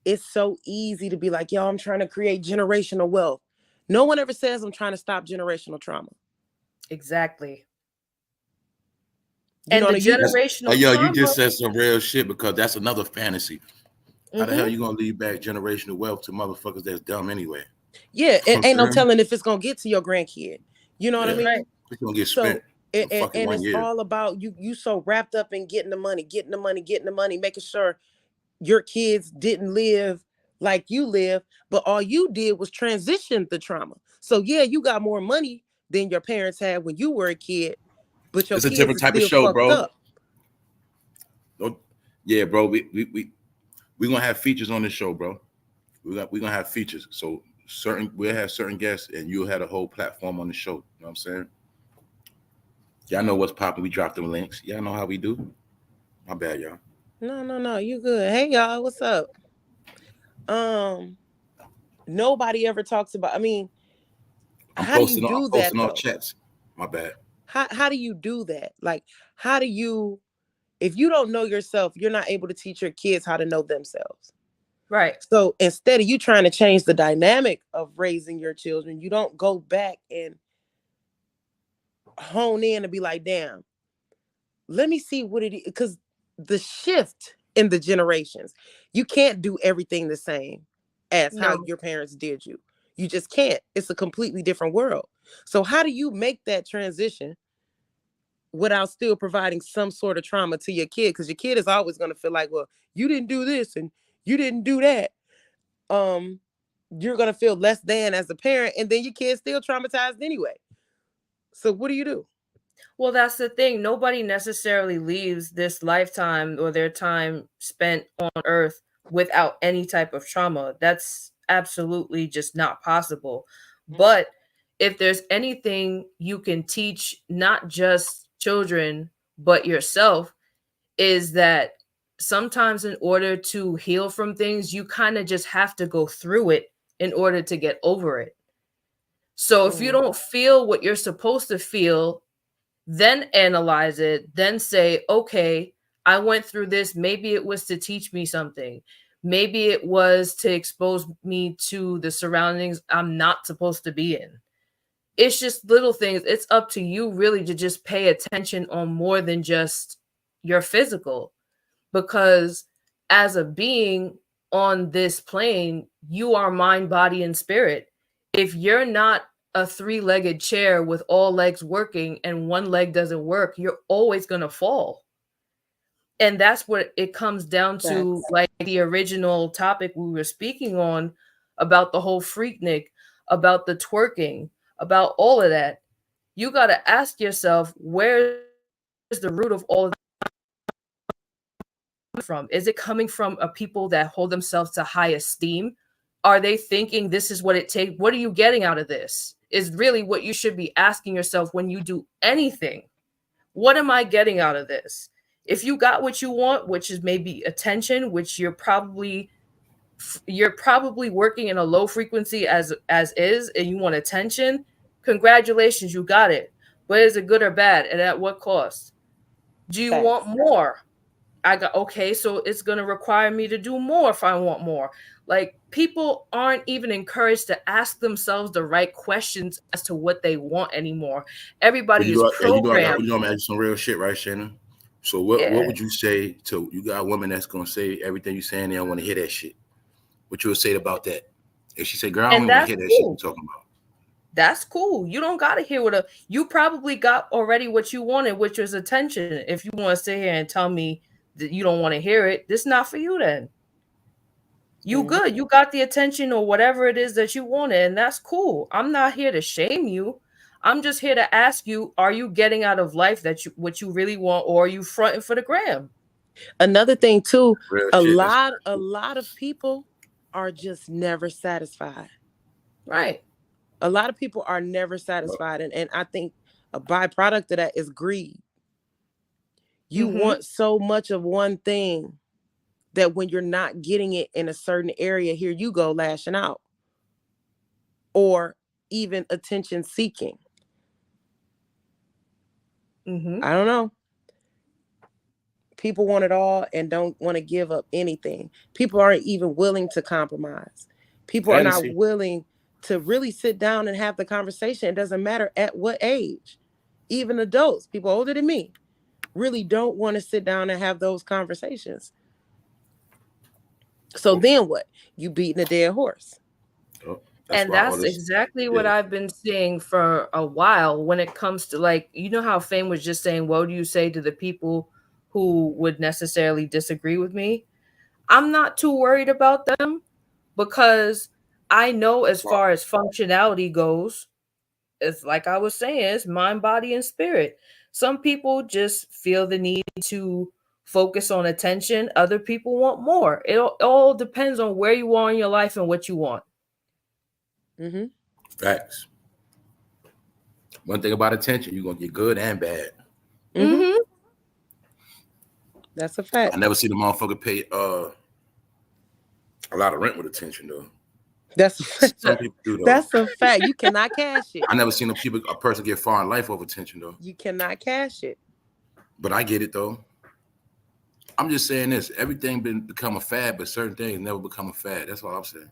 it's so easy to be like, yo, I'm trying to create generational wealth. No one ever says I'm trying to stop generational trauma. Exactly. You know, the generational trauma, you just said some real shit, because that's another fantasy. How the hell you gonna leave back generational wealth to motherfuckers that's dumb anyway? Yeah, it ain't no telling if it's gonna get to your grandkid. You know what I mean? Right. It's gonna get spent. And it's all about you so wrapped up in getting the money, making sure your kids didn't live like you live, but all you did was transition the trauma. So yeah, you got more money than your parents had when you were a kid, but your It's a kids different are type of still show, fucked bro. up. Yeah, bro. We gonna have features on this show, bro. We gonna have features. So we'll have certain guests, and you'll have a whole platform on the show. You know what I'm saying? Y'all know what's popping. We drop them links. Y'all know how we do. My bad, y'all. No, you good. Hey y'all, what's up? Nobody ever talks about, I mean, how do you do that all though? chats. My bad. How do you do that? Like, how do you, if you don't know yourself, you're not able to teach your kids how to know themselves. Right. So instead of you trying to change the dynamic of raising your children, you don't go back and hone in and be like, damn, let me see what it is. Because the shift in the generations, you can't do everything the same as how your parents did you. You just can't. It's a completely different world. So how do you make that transition without still providing some sort of trauma to your kid? Because your kid is always going to feel like, well, you didn't do this and you didn't do that. You're going to feel less than as a parent, and then your kid's still traumatized anyway. So what do? Well, that's the thing. Nobody necessarily leaves this lifetime or their time spent on earth without any type of trauma. That's absolutely just not possible. But if there's anything you can teach, not just children, but yourself, is that sometimes in order to heal from things, you kind of just have to go through it in order to get over it. So if you don't feel what you're supposed to feel, then analyze it, then say, okay, I went through this. Maybe it was to teach me something. Maybe it was to expose me to the surroundings I'm not supposed to be in. It's just little things. It's up to you really to just pay attention on more than just your physical. Because as a being on this plane, you are mind, body, and spirit. If you're not a three-legged chair with all legs working and one leg doesn't work, you're always going to fall. And that's what it comes down to, like the original topic we were speaking on about the whole Freaknick, about the twerking, about all of that. You got to ask yourself, where's the root of all of that from? Is it coming from a people that hold themselves to high esteem? Are they thinking this is what it takes? What are you getting out of this? Is really what you should be asking yourself when you do anything. What am I getting out of this? If you got what you want, which is maybe attention, which you're probably working in a low frequency as is, and you want attention, congratulations, you got it. But is it good or bad, and at what cost? Do you want more? I got, okay, so it's going to require me to do more if I want more. Like, people aren't even encouraged to ask themselves the right questions as to what they want anymore. Everybody is programmed. You know, I'm asking some real shit, right, Shannon? So what would you say to, you got a woman that's going to say everything you're saying, they don't want to hear that shit. What you would say about that? If she said, girl, I don't want to hear that shit you're talking about. That's cool. You don't got to hear you probably got already what you wanted, which was attention. If you want to sit here and tell me that you don't want to hear it, this is not for you then. You good. You got the attention or whatever it is that you wanted, and that's cool. I'm not here to shame you. I'm just here to ask you, are you getting out of life what you really want, or are you fronting for the gram? Another thing too, a lot of people are just never satisfied. Right. A lot of people are never satisfied. And I think a byproduct of that is greed. You want so much of one thing that when you're not getting it in a certain area, here you go lashing out. Or even attention seeking. I don't know. People want it all and don't want to give up anything. People aren't even willing to compromise. People are not willing to really sit down and have the conversation. It doesn't matter at what age. Even adults, people older than me, really don't want to sit down and have those conversations. So then what? You beating a dead horse. And that's exactly what I've been seeing for a while when it comes to, like, you know how Fame was just saying, what do you say to the people who would necessarily disagree with me? I'm not too worried about them, because I know as far as functionality goes, it's like I was saying, it's mind, body, and spirit. Some people just feel the need to focus on attention. Other people want more. It all depends on where you are in your life and what you want. Mm-hmm. Facts. One thing about attention, you're gonna get good and bad. Mm-hmm. That's a fact. I never seen a motherfucker pay a lot of rent with attention though. Some people do though. That's a fact. You cannot cash it. I never seen a person get far in life over attention though. You cannot cash it. But I get it though. I'm just saying this: everything become a fad, but certain things never become a fad. That's all I'm saying.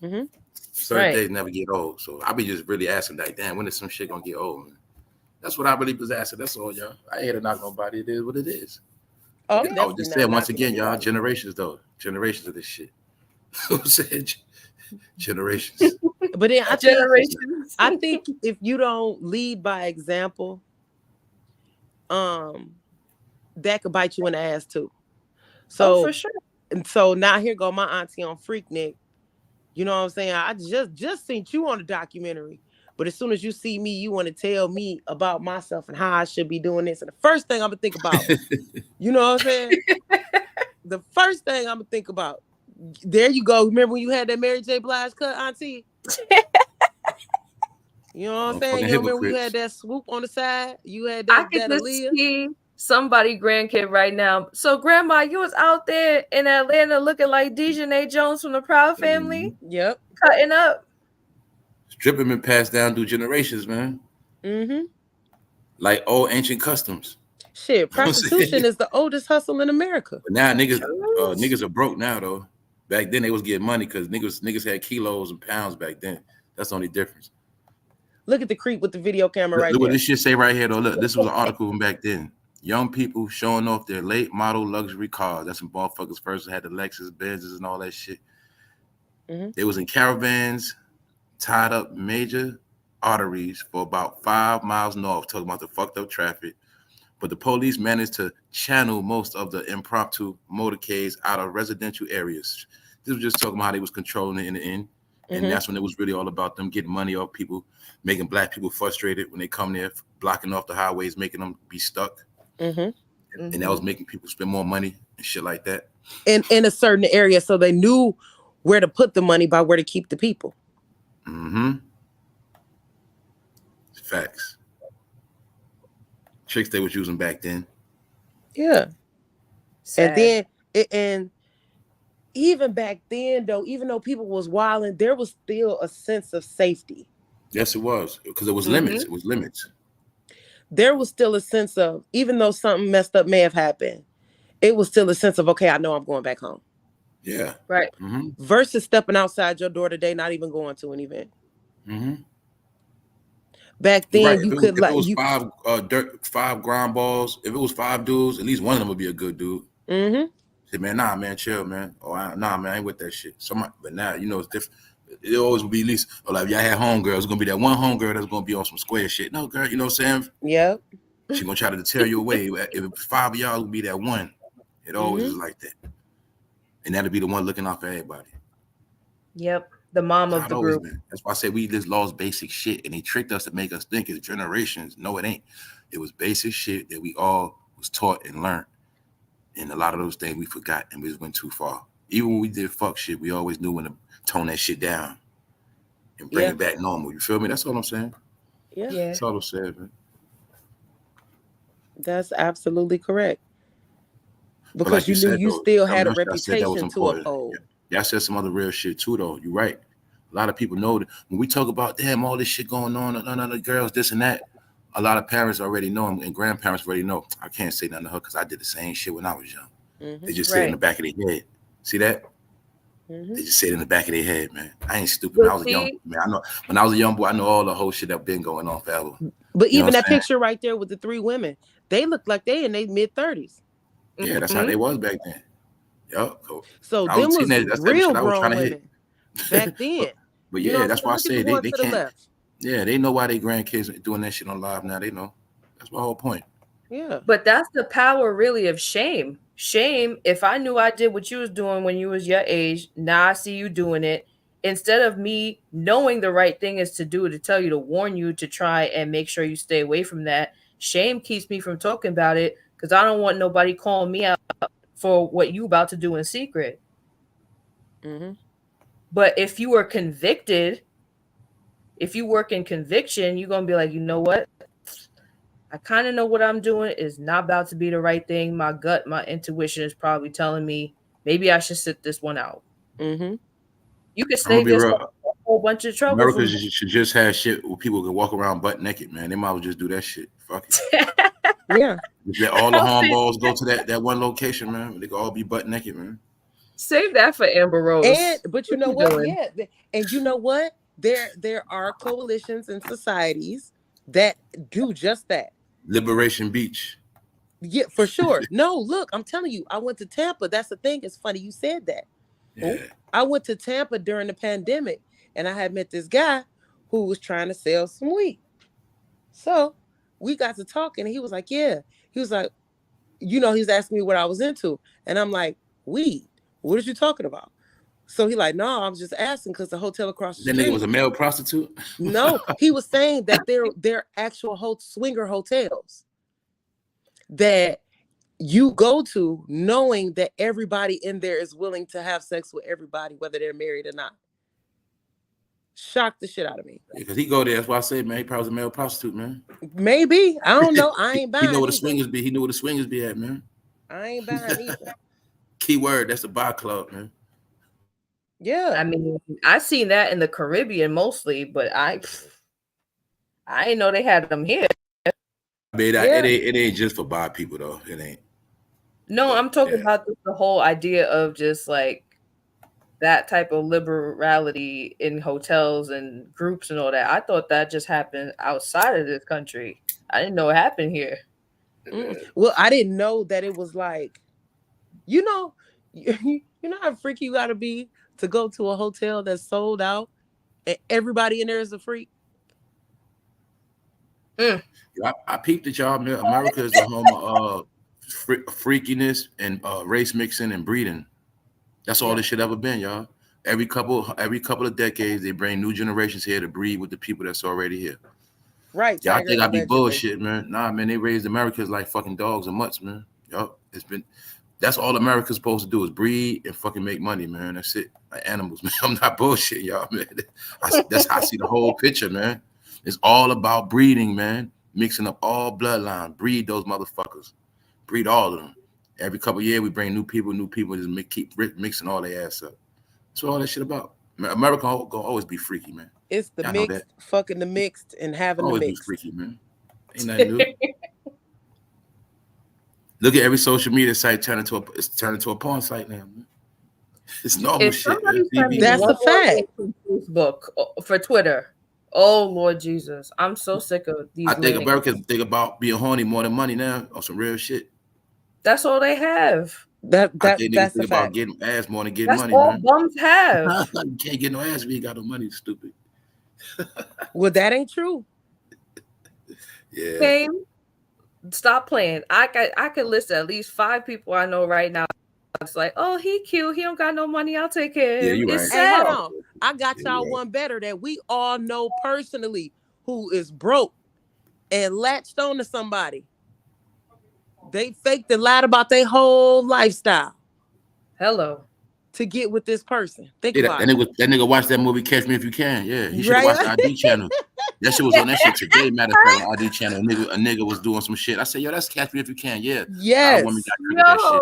Mm-hmm. Certain things never get old. So I be just really asking, like, damn, when is some shit gonna get old? Man? That's what I really was asking. That's all, y'all. I ain't here to knock nobody. It is what it is. Oh, I was just saying once again, y'all, generations though, generations of this shit. I'm saying generations. But then I think if you don't lead by example, that could bite you in the ass too. So for sure. And so now here go my auntie on Freaknick. You know what I'm saying? I just seen you on the documentary. But as soon as you see me, you want to tell me about myself and how I should be doing this. And the first thing I'm gonna think about, you know what I'm saying? The first thing I'm gonna think about. There you go. Remember when you had that Mary J. Blige cut, auntie? You know what I'm saying? You remember when you had that swoop on the side? You had that. I can just see somebody grandkid right now. So, Grandma, you was out there in Atlanta looking like Dejanay Jones from the Proud Family. Yep. Cutting up. Stripping been passed down through generations, man. Mm-hmm. Like old ancient customs. Shit, prostitution is the oldest hustle in America. But now niggas are broke now though. Back then they was getting money because niggas had kilos and pounds back then. That's the only difference. Look at the creep with the video camera right there. Look what there. this shit say right here though. Look, this was an article from back then. Young people showing off their late model luxury cars. That's when motherfuckers first had the Lexus, Benzes, and all that shit. Mm-hmm. They was in caravans, tied up major arteries for about 5 miles north, talking about the fucked up traffic. But the police managed to channel most of the impromptu motorcades out of residential areas. This was just talking about how they was controlling it in the end. And that's when it was really all about them getting money off people, making black people frustrated when they come there, blocking off the highways, making them be stuck. And that was making people spend more money and shit like that. In a certain area, so they knew where to put the money by where to keep the people. Facts. Tricks they was using back then. Yeah. Sad. And then even back then though, even though people was wilding, there was still a sense of safety. Yes, it was. Because it was limits. It was limits. There was still a sense of, even though something messed up may have happened, it was still a sense of, okay, I know I'm going back home. Yeah. Right. Versus stepping outside your door today, not even going to an event. Back then, you could like... If it was 5 ground balls, if it was 5 dudes, at least one of them would be a good dude. Say, man, nah, man, chill, man. Nah, man, I ain't with that shit. But now, you know, it's different. It always will be at least, like, if y'all had homegirls, it's going to be that one homegirl that's going to be on some square shit. No, girl, you know what I'm saying? Yep. She going to try to tear you away. If 5 of y'all would be that one, it always is like that. And that'll be the one looking out for everybody. Yep. The mom of the group. That's why I say we just lost basic shit, and they tricked us to make us think it's generations. No, it ain't. It was basic shit that we all was taught and learned. And a lot of those things we forgot, and we just went too far. Even when we did fuck shit, we always knew when to tone that shit down and bring it back normal. You feel me? That's all I'm saying. Yeah. That's all I'm saying, man. That's absolutely correct. Because like you knew you still had a reputation to uphold. Y'all said some other real shit too, though. You're right. A lot of people know that when we talk about, damn, all this shit going on, none of the girls, this and that, a lot of parents already know and grandparents already know. I can't say nothing to her because I did the same shit when I was young. They just say it in the back of their head. See that? They just say it in the back of their head, man. I ain't stupid. When I was a young man, I know when I was a young boy, I know all the whole shit that been going on forever. But even that picture right there with the 3 women, they look like they in their mid-30s. Yeah, that's how they was back then. Yep. So them was real grown women back then. But yeah, that's why I say they can't. Yeah, they know why they grandkids are doing that shit on live now. They know. That's my whole point. Yeah. But that's the power really of shame. Shame, if I knew I did what you was doing when you was your age, now I see you doing it. Instead of me knowing the right thing is to do, to tell you, to warn you, to try and make sure you stay away from that, shame keeps me from talking about it because I don't want nobody calling me out for what you about to do in secret. Mm-hmm. But if you were convicted, if you work in conviction, you're going to be like, you know what? I kind of know what I'm doing is not about to be the right thing. My gut, my intuition is probably telling me maybe I should sit this one out. Mm-hmm. You could I'm gonna save be yourself real. a whole bunch of trouble. America should just have shit where people can walk around butt naked, man. They might as well just do that shit. Fuck it. Yeah. Just let all the hornballs go to that one location, man. They can all be butt naked, man. Save that for Amber Rose. But you know what? Yeah. And you know what? There are coalitions and societies that do just that. Liberation Beach. Yeah, for sure. No, look, I'm telling you, I went to Tampa. That's the thing. It's funny you said that. Yeah. I went to Tampa during the pandemic, and I had met this guy who was trying to sell some weed. So we got to talking, and he was like, yeah. He was like, he's asking me what I was into. And I'm like, weed. What are you talking about? So he like, no, I was just asking because the hotel across the street. That nigga was a male prostitute? No, he was saying that they're actual swinger hotels that you go to knowing that everybody in there is willing to have sex with everybody, whether they're married or not. Shocked the shit out of me. Yeah, because he go there. That's why I say, man, he probably was a male prostitute, man. Maybe. I don't know. I ain't buying. He know where the swingers be. He knew where the swingers be at, man. I ain't buying either. Keyword, that's the bar club, man. Yeah. I mean, I seen that in the Caribbean mostly, but I ain't know they had them here. I mean, it ain't just for bar people though. It ain't. No, I'm talking about the whole idea of just like that type of liberality in hotels and groups and all that. I thought that just happened outside of this country. I didn't know it happened here. Well, I didn't know that it was like, you know how freaky you gotta be to go to a hotel that's sold out and everybody in there is a freak. I peeped at y'all, man. America is the home of freakiness and race mixing and breeding. That's all this shit ever been, y'all. Every couple of decades, they bring new generations here to breed with the people that's already here. Right. Y'all think I be bullshit, man? Nah, man. They raised Americans like fucking dogs and mutts, man. Yo, that's all America's supposed to do is breed and fucking make money, man. That's it. Like animals, man. I'm not bullshit, y'all, man. That's how I see the whole picture, man. It's all about breeding, man. Mixing up all bloodlines. Breed those motherfuckers. Breed all of them. Every couple of years, we bring new people, just keep mixing all their ass up. That's what all that shit about. America gonna always be freaky, man. It's the mixed, fucking the mixed, and having the mixed. Always be freaky, man. Ain't nothing new. Look at every social media site turn into a porn site now, man. It's normal shit. That's a fact. Facebook, for Twitter. Oh Lord Jesus, I'm so sick of these. I think Americans think about being horny more than money now, on some real shit. That's all they have. That's think about getting ass more than getting money. That's all man. bums have. You can't get no ass if you ain't got no money, stupid. Well, that ain't true. Yeah. Same. Stop playing. I could list at least 5 people I know right now. It's like, oh, he cute. He don't got no money. I'll take care of him. Yeah, you right. Hey, hold on. I got y'all one better that we all know personally who is broke and latched on to somebody. They faked and lied about their whole lifestyle. Hello. To get with this person. Think about it. That nigga watched that movie Catch Me If You Can. Yeah, he should have watched the ID channel. That shit was on that shit today. Matter of fact, on ID channel, a nigga was doing some shit. I said, yo, that's Catch Me If You Can. Yeah. Yes. That shit.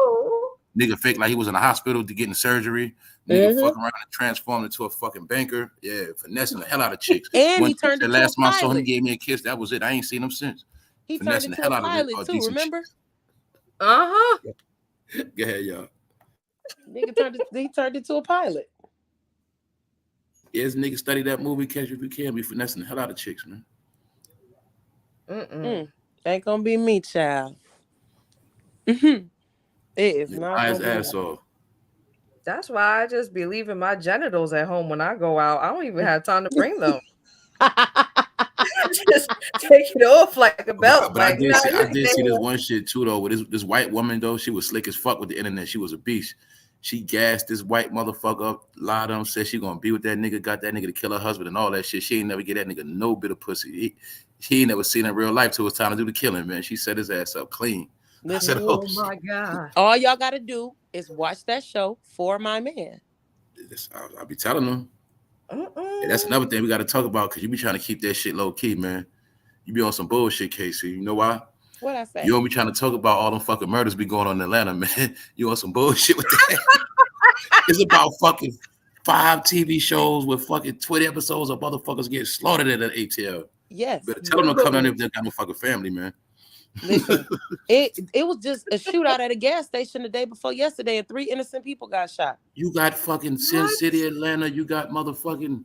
Nigga fake like he was in the hospital to getting surgery. Nigga fucking around and transformed into a fucking banker. Yeah, finessing the hell out of chicks. And he turned into last a month, pilot. so he gave me a kiss. That was it. I ain't seen him since. He turned into a pilot too, remember? Uh-huh. Go ahead, y'all. Nigga turned into a pilot. Yeah, this nigga study that movie, Catch You If You Can, be finessing the hell out of chicks, man. Ain't gonna be me, child. It is not his ass off. That's why I just be leaving my genitals at home when I go out. I don't even have time to bring them. just take it off like a belt. But I Like, did nah, see, you I did see stay this off. one shit too though. With this white woman though, she was slick as fuck with the internet. She was a beast. She gassed this white motherfucker up, lied on him, said she gonna be with that nigga, got that nigga to kill her husband and all that shit. She ain't never get that nigga no bit of pussy. She ain't never seen in real life till it was time to do the killing, man. She set his ass up clean. I said, oh my God. All y'all gotta do is watch that show For My Man. I'll be telling them. And that's another thing we got to talk about because you be trying to keep that shit low key, man. You be on some bullshit, Casey. You know why? What I say? You don't be trying to talk about all them fucking murders be going on in Atlanta, man. You on some bullshit with that. It's about fucking 5 TV shows with fucking 20 episodes of motherfuckers getting slaughtered at an ATL. Yes. Better tell them to come down there if they got no fucking family, man. Listen, it was just a shootout at a gas station the day before yesterday, and 3 innocent people got shot. You got fucking Sin City, Atlanta. You got motherfucking.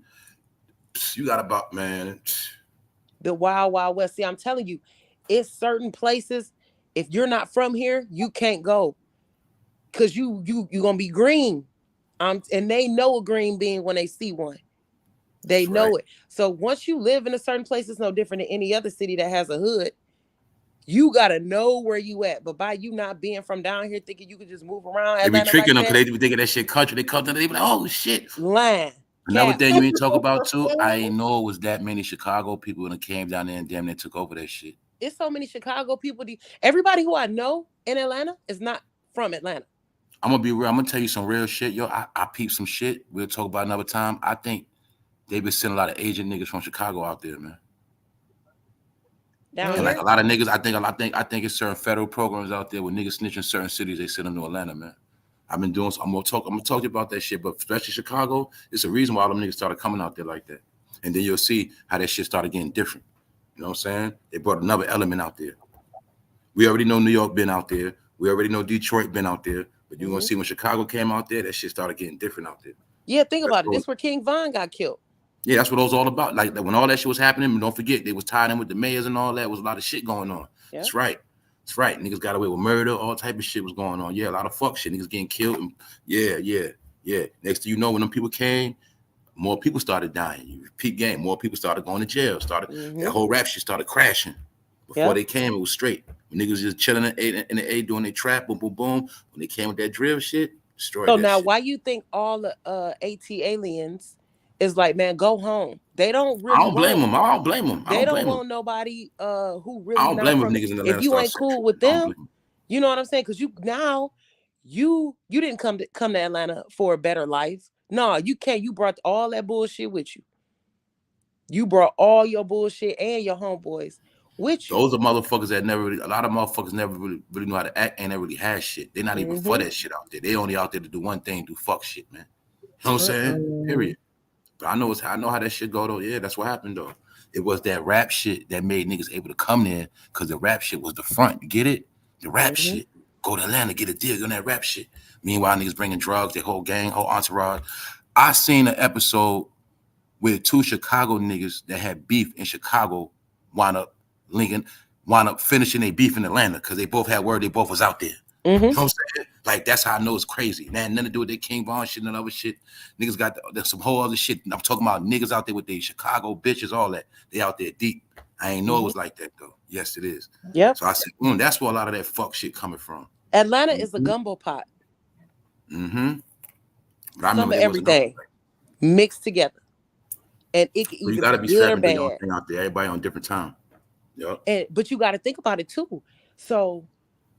You got about, man. The Wild Wild West. See, I'm telling you, it's certain places. If you're not from here, you can't go, cause you gonna be green. And they know a green bean when they see one. They That's know right. it. So once you live in a certain place, it's no different than any other city that has a hood. You gotta know where you at. But by you not being from down here, thinking you can just move around, They be Atlanta tricking like them because they be thinking that shit country. They come to they be like, oh shit. Lying. Another Cap. thing you ain't talk about too, I ain't know it was that many Chicago people when it came down there and damn near took over that shit. It's so many Chicago people. Everybody who I know in Atlanta is not from Atlanta. I'm gonna be real. I'm gonna tell you some real shit, yo. I peeped some shit. We'll talk about another time. I think they been sending a lot of Asian niggas from Chicago out there, man. Down And here? like a lot of niggas, I think it's certain federal programs out there with niggas snitching certain cities. They send them to Atlanta, man. I've been doing. I'm gonna talk to you about that shit. But especially Chicago, it's a reason why all them niggas started coming out there like that. And then you'll see how that shit started getting different. You know what I'm saying? They brought another element out there. We already know New York been out there. We already know Detroit been out there. But you're gonna see when Chicago came out there, that shit started getting different out there. Yeah, think about it. This is where King Von got killed. Yeah, that's what it was all about. Like when all that shit was happening, don't forget they was tied in with the mayors and all that. It was a lot of shit going on. Yep. That's right. That's right. Niggas got away with murder, all type of shit was going on. Yeah, a lot of fuck shit. Niggas getting killed. And yeah. Next thing you know, when them people came, more people started dying. You repeat game, more people started going to jail. That whole rap shit started crashing. Before they came, it was straight. When niggas just chilling in the A doing their trap, boom, boom, boom. When they came with that drill shit, destroyed so that now shit. Why you think all the AT aliens is like, man, go home? They don't really. I don't blame them. They don't want nobody who really. I don't blame them niggas in Atlanta. If you ain't cool with them, you know what I'm saying? Because you didn't come to Atlanta for a better life. No, you can't. You brought all that bullshit with you. You brought all your bullshit and your homeboys with you. Those are motherfuckers that a lot of motherfuckers never really know how to act and never really had shit. They're not even for that shit out there. They only out there to do one thing, do fuck shit, man. You know what I'm saying? Period. But I know how that shit go though. Yeah, that's what happened though. It was that rap shit that made niggas able to come there because the rap shit was the front. You get it? The rap shit. Go to Atlanta, get a deal on that rap shit. Meanwhile, niggas bringing drugs, their whole gang, whole entourage. I seen an episode where 2 Chicago niggas that had beef in Chicago wound up finishing their beef in Atlanta because they both had word they both was out there. You know what I'm saying? Like, that's how I know it's crazy. That had nothing to do with their King Von shit and other shit. Niggas got some whole other shit. I'm talking about niggas out there with their Chicago bitches, all that. They out there deep. I ain't know it was like that, though. Yes, it is. Yep. So I said, that's where a lot of that fuck shit coming from. Atlanta is a gumbo pot. But I remember everything mixed together. And it can either you gotta be be good or bad bad. out there. Everybody on different time. Yep. But you got to think about it too. So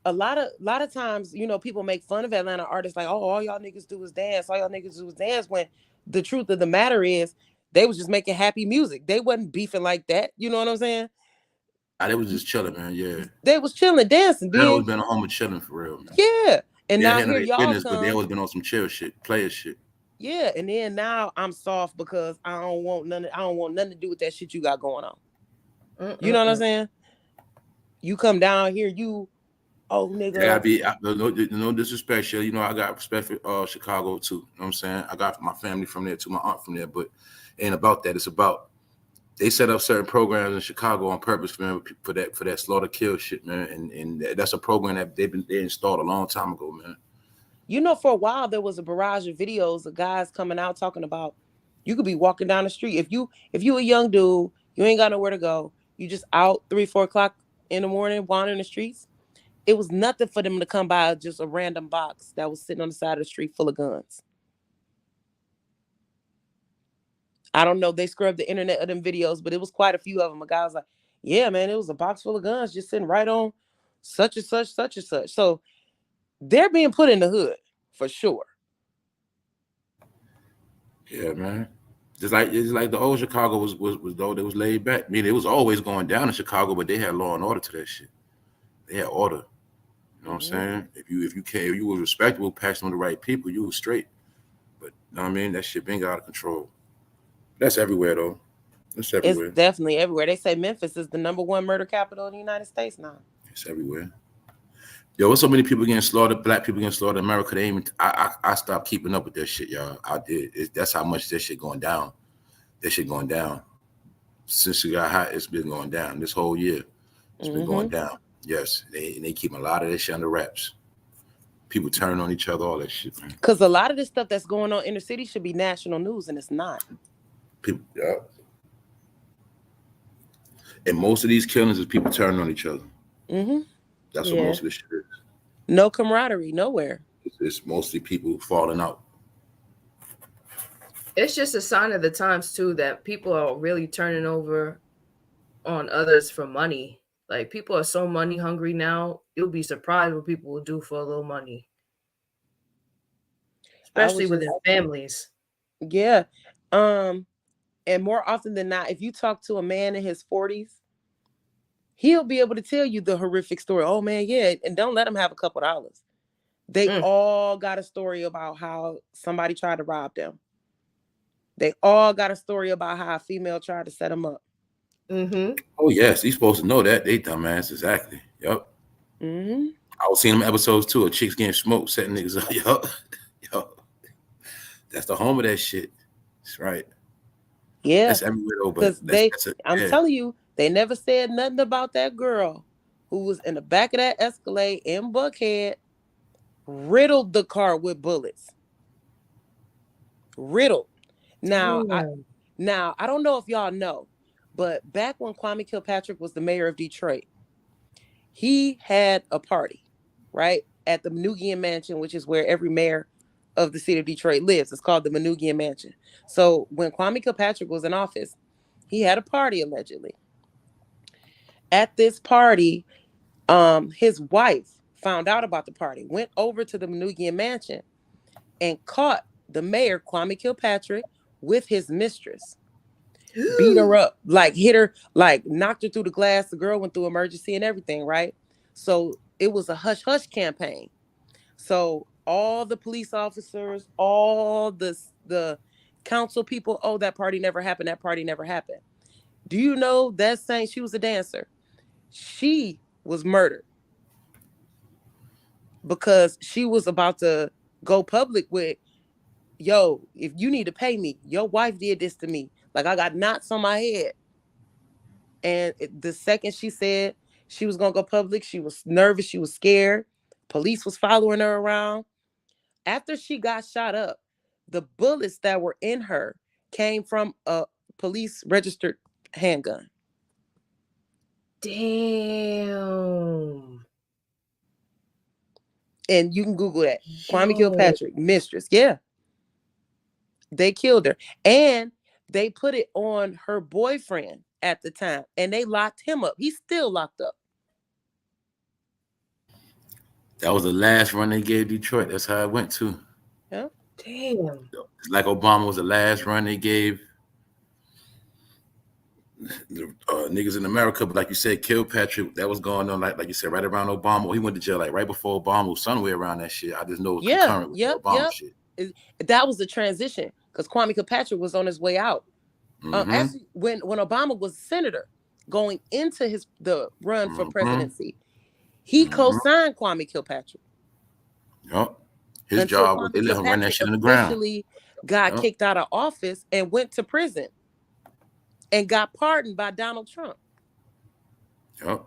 a lot of times, you know, people make fun of Atlanta artists like, oh, all y'all niggas do is dance. All y'all niggas do is dance. When the truth of the matter is, they was just making happy music. They wasn't beefing like that. You know what I'm saying? They was just chilling, man. Yeah. They was chilling, dancing. They always been a home of chilling for real, man. Yeah. And now here y'all business, but they always been on some chill shit, player shit. Yeah, and then now I'm soft because I don't want nothing to do with that shit you got going on. You know what I'm saying? You come down here, nigga. Yeah, gotta be no disrespect, shit. You know, I got respect for Chicago too. You know what I'm saying? I got my family from there too, my aunt from there, but it ain't about that. It's about they set up certain programs in Chicago on purpose, man, for that slaughter kill shit, man. And that's a program that they installed a long time ago, man. You know, for a while there was a barrage of videos of guys coming out talking about you could be walking down the street. If you a young dude, you ain't got nowhere to go, You just out 3, 4 o'clock in the morning, wandering the streets. It was nothing for them to come by just a random box that was sitting on the side of the street full of guns. I don't know. They scrubbed the internet of them videos, but it was quite a few of them. A guy was like, yeah, man, it was a box full of guns just sitting right on such and such, such and such. So they're being put in the hood for sure. Yeah, man. Just like the old Chicago was though it was laid back. I mean, it was always going down in Chicago, but they had law and order to that shit. They had order. You know what I'm saying? If you were respectable, passing on the right people, you were straight. But you know what I mean? That shit been got out of control. That's everywhere though. It's everywhere. It's definitely everywhere. They say Memphis is the #1 murder capital in the United States now. It's everywhere. Yo, with so many people getting slaughtered, black people getting slaughtered in America, they ain't even, I stopped keeping up with that shit, y'all. I did. That's how much this shit going down. This shit going down. Since it got hot, it's been going down. This whole year, it's been going down. Yes, they keep a lot of this shit under wraps. People turning on each other, all that shit, man. Because a lot of this stuff that's going on in the city should be national news, and it's not. People, yeah. And most of these killings is people turning on each other. That's what most of this shit is. No camaraderie, nowhere. It's mostly people falling out. It's just a sign of the times too that people are really turning over on others for money. Like, people are so money hungry now. You'll be surprised what people will do for a little money, especially within families. Yeah. And more often than not, if you talk to a man in his 40s, he'll be able to tell you the horrific story. Oh man, yeah, and don't let him have a couple dollars. They all got a story about how somebody tried to rob them. They all got a story about how a female tried to set them up. Oh yes, he's supposed to know that. They dumbass, exactly. Yep. I was seeing them episodes too of chicks getting smoked, setting niggas up. Yup. That's the home of that shit. That's right. Yeah. That's everywhere though. But I'm telling you, they never said nothing about that girl who was in the back of that Escalade in Buckhead, riddled the car with bullets. Riddled. Now, I don't know if y'all know, but back when Kwame Kilpatrick was the mayor of Detroit, he had a party, right, at the Manoogian Mansion, which is where every mayor of the city of Detroit lives. It's called the Manoogian Mansion. So when Kwame Kilpatrick was in office, he had a party allegedly. At this party, his wife found out about the party, went over to the Manoogian Mansion, and caught the mayor, Kwame Kilpatrick, with his mistress. Beat her up, like hit her, like knocked her through the glass. The girl went through emergency and everything, right? So it was a hush-hush campaign. So all the police officers, all the council people, oh, that party never happened. That party never happened. Do you know that saying she was a dancer? She was murdered because she was about to go public with, yo, if you need to pay me, your wife did this to me. Like, I got knots on my head. And the second she said she was going to go public, she was nervous. She was scared. Police was following her around. After she got shot up, the bullets that were in her came from a police registered handgun. Damn. And you can Google that. Kwame Kilpatrick, mistress. Yeah. They killed her. And they put it on her boyfriend at the time. And they locked him up. He's still locked up. That was the last run they gave Detroit. That's how it went too. Yeah. Damn. Like Obama was the last run they gave the niggas in America, but like you said, Kilpatrick, that was going on like you said, right around Obama. He went to jail like right before Obama, somewhere around that shit. I just know it was concurrent with Obama shit. That was the transition because Kwame Kilpatrick was on his way out. Actually, when Obama was senator going into the run for presidency, he co-signed Kwame Kilpatrick. Yep. His job was they let him run that shit in the ground. Officially got kicked out of office and went to prison and got pardoned by Donald Trump. Yep.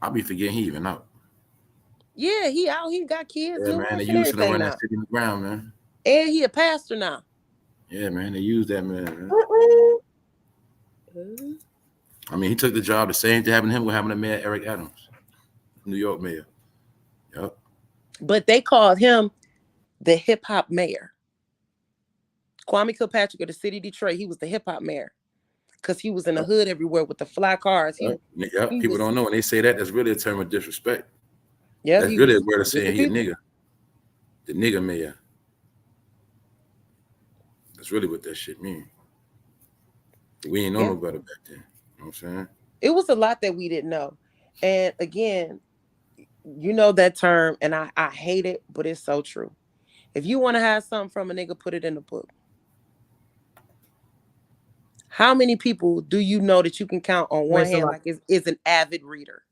I'll be forgetting he even out. Yeah, he out. He got kids. Yeah, man. They used to run that shit in the ground, man. And he a pastor now. Yeah, man. They use that man. I mean, he took the job. The same thing happened to him with having the mayor Eric Adams, New York mayor. Yep. But they called him the hip hop mayor. Kwame Kilpatrick of the city of Detroit, he was the hip hop mayor because he was in the hood everywhere with the fly cars. People don't know when they say that. That's really a term of disrespect. Yeah, that's really a word of saying he a nigga. The nigga mayor. That's really what that shit mean. We ain't know no better back then. You know what I'm saying? It was a lot that we didn't know. And again, you know that term, and I hate it, but it's so true. If you want to have something from a nigga, put it in the book. How many people do you know that you can count on one hand like is an avid reader?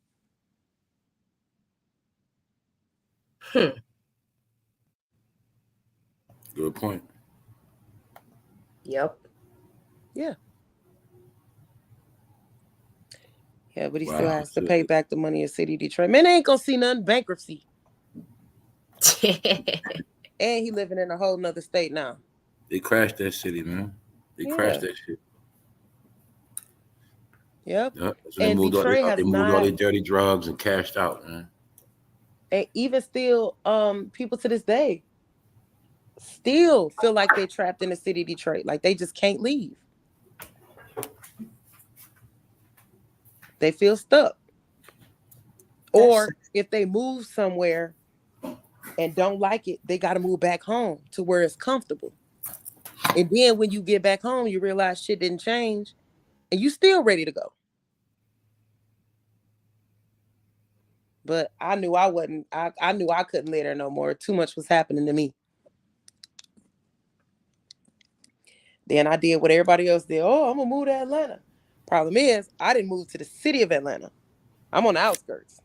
Good point. Yep. Yeah. Yeah, but he still has to pay back the money in City of Detroit. Man, they ain't gonna see nothing. Bankruptcy. And he living in a whole nother state now. They crashed that city, man. They crashed that shit. Yep. So they moved all their dirty drugs and cashed out, man. And even still, people to this day still feel like they're trapped in the city of Detroit. Like they just can't leave. They feel stuck. Or if they move somewhere and don't like it, they got to move back home to where it's comfortable. And then when you get back home, you realize shit didn't change and you still ready to go. But I knew I wasn't, I knew I couldn't live there no more. Too much was happening to me. Then I did what everybody else did. Oh, I'm going to move to Atlanta. Problem is, I didn't move to the city of Atlanta. I'm on the outskirts.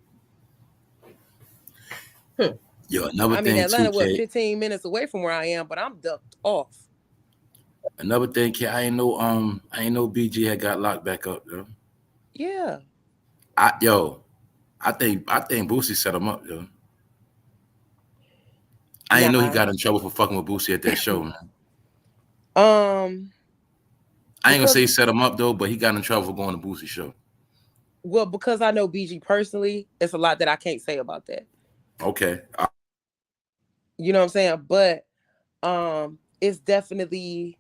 Yo, another thing Atlanta too, was 15 minutes away from where I am, but I'm ducked off. Another thing, Kid, I ain't know BG had got locked back up, yo. Yeah. I think Boosie set him up, yo. I didn't know he got in trouble for fucking with Boosie at that show, man. I ain't gonna say he set him up though, but he got in trouble for going to Boosie show. Well, because I know BG personally, it's a lot that I can't say about that. Okay. You know what I'm saying? But it's definitely.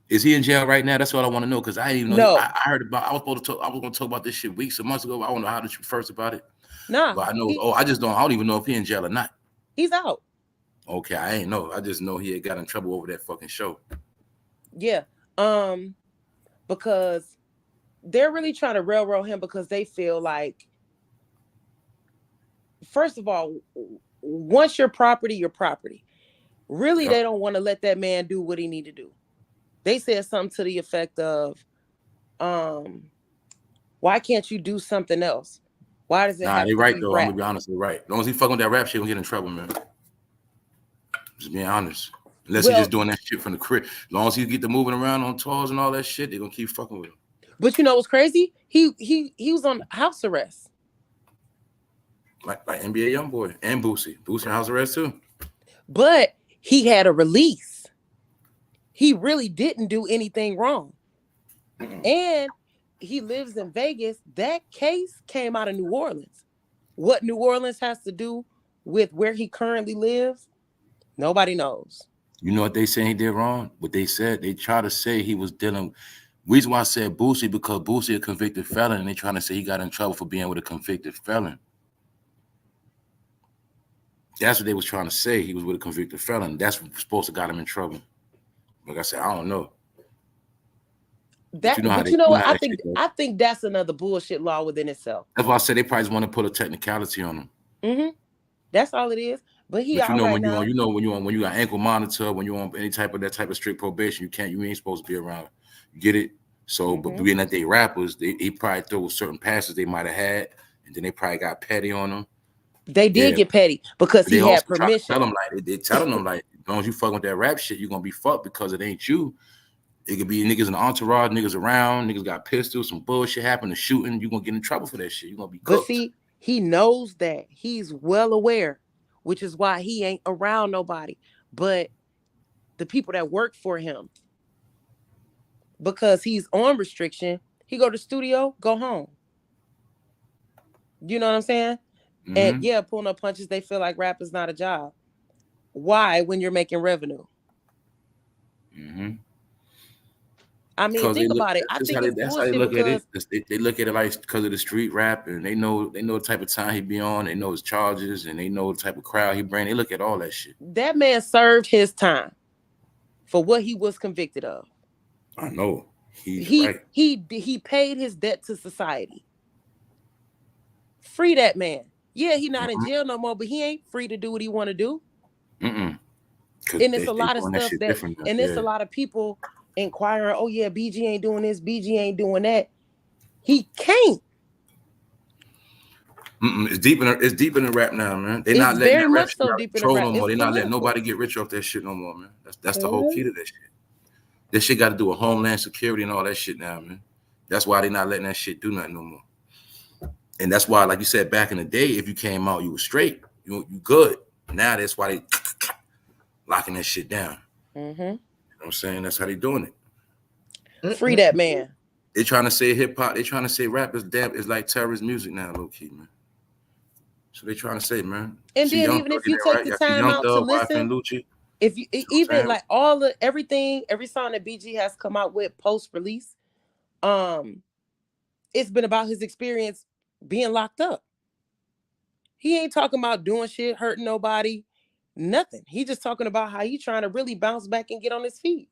Is he in jail right now? That's what I want to know, because I didn't even know. No. I heard about. I was going to talk about this shit weeks or months ago. I don't know how to first about it. Nah. But I know. I don't even know if he in jail or not. He's out. Okay, I ain't know. I just know he had got in trouble over that fucking show. Yeah. Because they're really trying to railroad him because they feel like, first of all, once your property. Really, They don't want to let that man do what he need to do. They said something to the effect of, why can't you do something else? Why does it have they to right be though. rap? I'm gonna be honest, they're right. As long as he fucking with that rap shit, he'll get in trouble, man. Just being honest. Unless he's just doing that shit from the crib. As long as he get to moving around on tours and all that shit, they're gonna keep fucking with him. But you know what's crazy? He was on house arrest. Like NBA YoungBoy and Boosie. Boosie on house arrest too. But he had a release. He really didn't do anything wrong. And he lives in Vegas. That case came out of New Orleans. What New Orleans has to do with where he currently lives, nobody knows. You know what they saying he did wrong? What they said, they try to say he was dealing. Reason why I said Boosie, because Boosie a convicted felon, and they trying to say he got in trouble for being with a convicted felon. That's what they was trying to say. He was with a convicted felon. That's what was supposed to got him in trouble. Like I said, I don't know. I think that's another bullshit law within itself. That's why I said they probably just want to put a technicality on him. Mm-hmm. That's all it is. But when you got ankle monitor, when you on any type of that type of strict probation, you ain't supposed to be around. You get it? So, but being that they rappers, he probably throw certain passes they might have had, and then they probably got petty on them. They did get petty because he had permission. They telling them like, as long as you fucking with that rap shit, you're gonna be fucked because it ain't you. It could be niggas in the entourage, niggas around, niggas got pistols, some bullshit happened, a shooting. You're gonna get in trouble for that shit. You're gonna be cooked. But see, he knows that. He's well aware, which is why he ain't around nobody but the people that work for him. Because he's on restriction, He go to the studio, go home. You know what I'm saying? Mm-hmm. And yeah, pulling up punches, they feel like rap is not a job. Why when you're making revenue? Mm-hmm. I mean, think about it. I think it's that's how they bullshit look because at it. They look at it like because of the street rap, and they know the type of time he be on. They know his charges, and they know the type of crowd he bring. They look at all that shit. that man served his time for what he was convicted of. I know. He paid his debt to society. Free that man. Yeah, he not in jail no more, but he ain't free to do what he want to do. Mm-mm. And it's a lot of stuff that and it's a yeah. lot of people inquiring, oh yeah, BG ain't doing this, BG ain't doing that. He can't. It's deep in the rap now, man. They're It's not letting very that rap much so deep in the control rap. no more. They're It's not letting political. nobody get rich off that shit no more, man. That's the whole key to that shit. This shit got to do with homeland security and all that shit now, man. That's why they're not letting that shit do nothing no more. And that's why, like you said, back in the day, if you came out, you were straight. You good. Now that's why they locking that shit down. Mm-hmm. You know what I'm saying? That's how they doing it. Free that man. They trying to say hip hop. They trying to say rap is like terrorist music now, low key, man. So they trying to say, man. And then even if you take the time out to listen, if you even like everything, every song that BG has come out with post release, it's been about his experience being locked up. He ain't talking about doing shit, hurting nobody, nothing. He just talking about how he trying to really bounce back and get on his feet.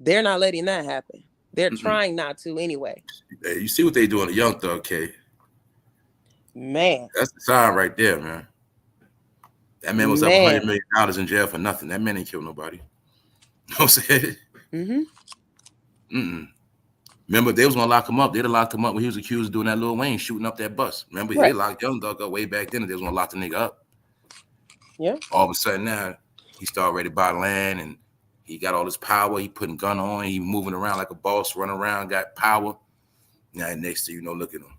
They're not letting that happen. They're trying not to anyway. Hey, you see what they doing to Young Thug, K? Man. That's the sign right there, man. That man was up $100 million in jail for nothing. That man ain't killed nobody. You know what I'm saying? Remember, they was gonna lock him up. They'd have locked him up when he was accused of doing that Lil Wayne shooting up that bus. Remember, they locked Young Thug up way back then, and they was gonna lock the nigga up. Yeah. All of a sudden now, he started ready to buy land, and he got all this power. He putting gun on. He moving around like a boss, running around, got power. Now next thing you know, look at him.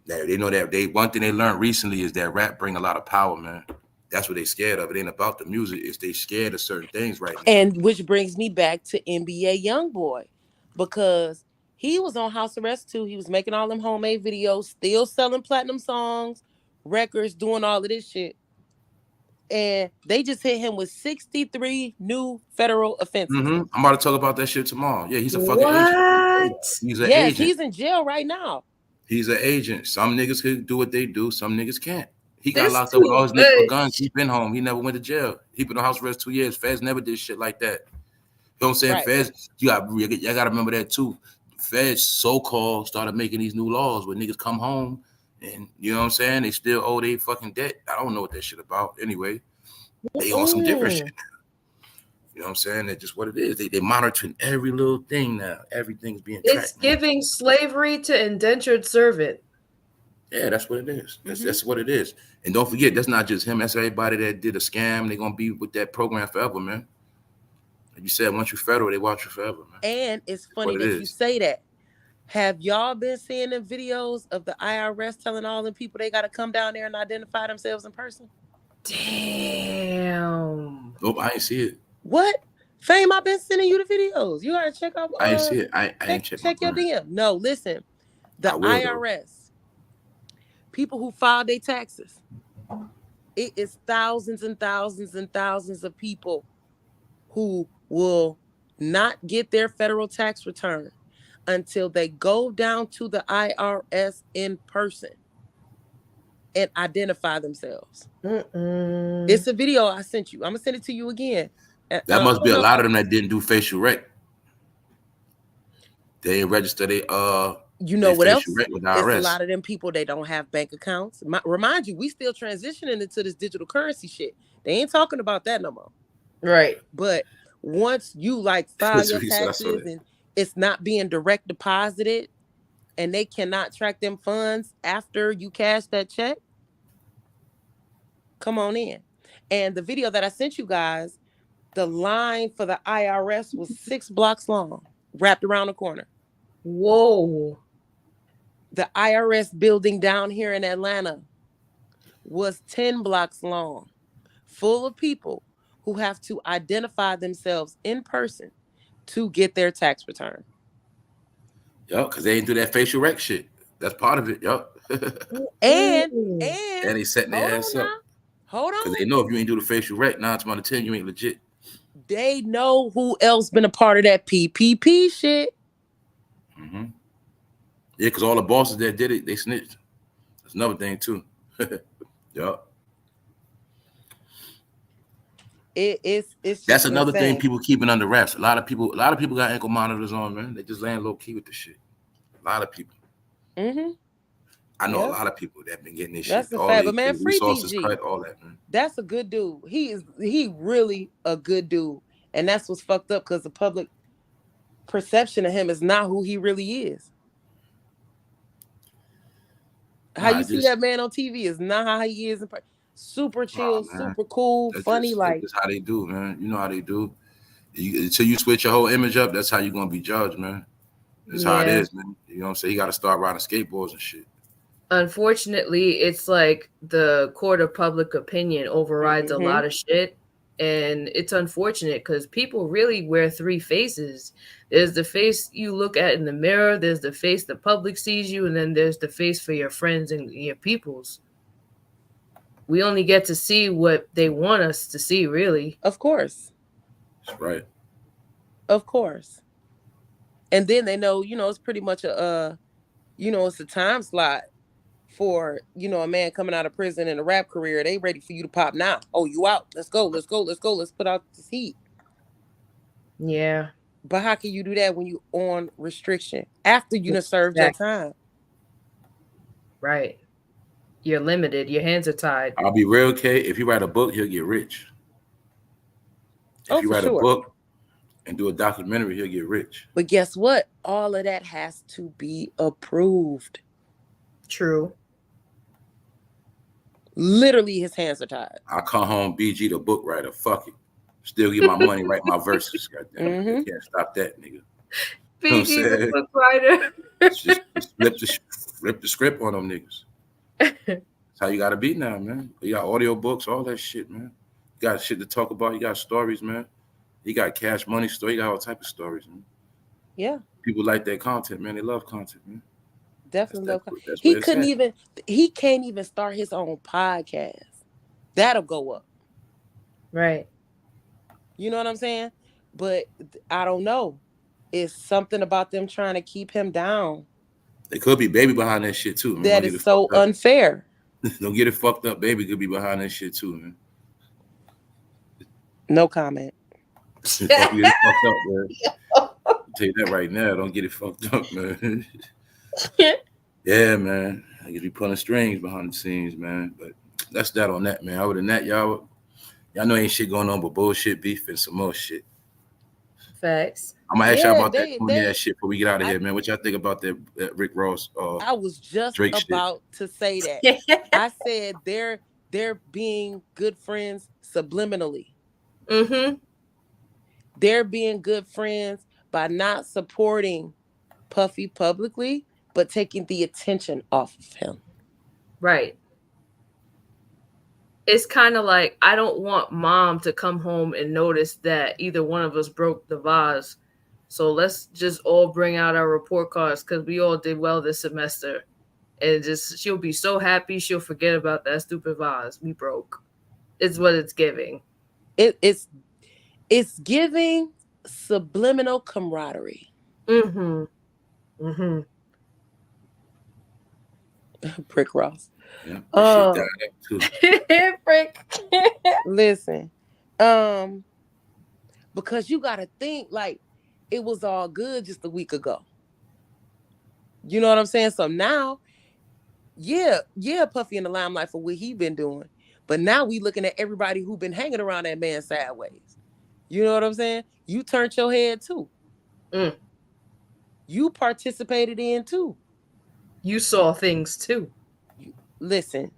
They know that one thing they learned recently is that rap bring a lot of power, man. That's what they scared of. It ain't about the music. It's they scared of certain things right now. And which brings me back to NBA Youngboy, because he was on house arrest too. He was making all them homemade videos, still selling platinum songs, records, doing all of this shit. And they just hit him with 63 new federal offenses. I'm about to talk about that shit tomorrow. Yeah, he's a fucking agent. He's an agent. He's in jail right now. He's an agent. Some niggas can do what they do. Some niggas can't. He got locked up with all his niggas for guns. He been home. He never went to jail. He been on house arrest 2 years. Feds never did shit like that. You know what I'm saying? Right. Feds, you got to remember that too. Feds so-called started making these new laws where niggas come home and, you know what I'm saying, they still owe their fucking debt. I don't know what that shit about. Anyway, they on some different shit now. You know what I'm saying? That's just what it is. They monitoring every little thing now. Everything's being tracked. It's giving slavery to indentured servant. Yeah, that's what it is. That's what it is. And don't forget, that's not just him. That's everybody that did a scam. They're going to be with that program forever, man. Like you said, once you federal, they watch you forever, man. And it's funny that you say that. Have y'all been seeing the videos of the IRS telling all the people they got to come down there and identify themselves in person? Damn. Nope, I ain't see it. What? Fame, I've been sending you the videos. You gotta check out. I ain't see it. I ain't check your DM. No, listen. The IRS, people who file their taxes, it is thousands and thousands and thousands of people who will not get their federal tax return until they go down to the IRS in person and identify themselves. It's a video I sent you. I'm gonna send it to you again. That must be a lot of them that didn't do facial rec. They didn't register they you know what else? It's a lot of them people, they don't have bank accounts. Remind you, we still transitioning into this digital currency shit. They ain't talking about that no more. Right. But once you like file your taxes and it's not being direct deposited and they cannot track them funds after you cash that check, come on in. And the video that I sent you guys, the line for the IRS was 6 blocks long, wrapped around the corner. Whoa. The IRS building down here in Atlanta was 10 blocks long, full of people who have to identify themselves in person, to get their tax return. Yup, because they ain't do that facial rec shit. That's part of it. Yup. and they setting their ass up. Hold on. Because they know if you ain't do the facial rec, 9 times out of 10, you ain't legit. They know who else been a part of that PPP shit. Mm-hmm. Yeah, because all the bosses that did it, they snitched. That's another thing too. Yup. It's that's another thing people keeping under wraps. A lot of people got ankle monitors on, man. They just laying low key with the shit. A lot of people. Mm-hmm. I know a lot of people that been getting this that's shit. That's a fact. But man, free resources DG. cut, all that, man. That's a good dude. He really a good dude. And that's what's fucked up because the public perception of him is not who he really is. How you see that man on TV is not how he is in person. Super chill, super cool, that's funny. That's how they do, man. You know how they do. Until you switch your whole image up, that's how you're gonna be judged, man. That's how it is, man. You know what I'm saying? You got to start riding skateboards and shit. Unfortunately, it's like the court of public opinion overrides a lot of shit. And it's unfortunate because people really wear 3 faces. There's the face you look at in the mirror, there's the face the public sees you, and then there's the face for your friends and your peoples. We only get to see what they want us to see, really. Of course. That's right. Of course. And then they know, it's pretty much it's a time slot for, a man coming out of prison in a rap career. They ready for you to pop now. Oh, you out. Let's go. Let's put out this heat. Yeah. But how can you do that when you on restriction after you done served your time? Right. You're limited. Your hands are tied. I'll be real, K. If you write a book, he'll get rich. If you write a book and do a documentary, he'll get rich. But guess what? All of that has to be approved. True. Literally, his hands are tied. I come home, BG the book writer. Fuck it. Still get my money, write my verses. Goddamn, you can't stop that, nigga. BG the book writer. Just flip the script on them niggas. That's how you gotta be now, man. You got audio books, all that shit, man. You got shit to talk about. You got stories, man. You got Cash Money story. You got all type of stories, man. Yeah. People like that content, man. They love content, man. Definitely love content. He can't even start his own podcast. That'll go up. Right. You know what I'm saying? But I don't know. It's something about them trying to keep him down. They could be Baby behind that shit too, man. That is so unfair. Don't get it fucked up. Baby could be behind that shit too, man. No comment. Don't get it fucked up, man. I'll tell you that right now. Don't get it fucked up, man. Yeah, man. I could be pulling strings behind the scenes, man. But that's that on that, man. Other than that, y'all know ain't shit going on but bullshit, beef, and some more shit. Facts. I'm gonna ask y'all about that shit before we get out of here, man. What y'all think about that Rick Ross? I was just Drake about to say that. I said they're being good friends subliminally. Mm-hmm. They're being good friends by not supporting Puffy publicly, but taking the attention off of him. Right. It's kind of like, I don't want mom to come home and notice that either one of us broke the vase. So let's just all bring out our report cards because we all did well this semester. And just she'll be so happy she'll forget about that stupid vase we broke. It's what it's giving. It's giving subliminal camaraderie. Mm-hmm. Mm-hmm. Brick Ross. Yeah, Brick. Listen, because you gotta think like it was all good just a week ago. You know what I'm saying? So now, yeah, Puffy in the limelight for what he been doing. But now we looking at everybody who been hanging around that man sideways. You know what I'm saying? You turned your head too. Mm. You participated in too. You saw things too. Listen.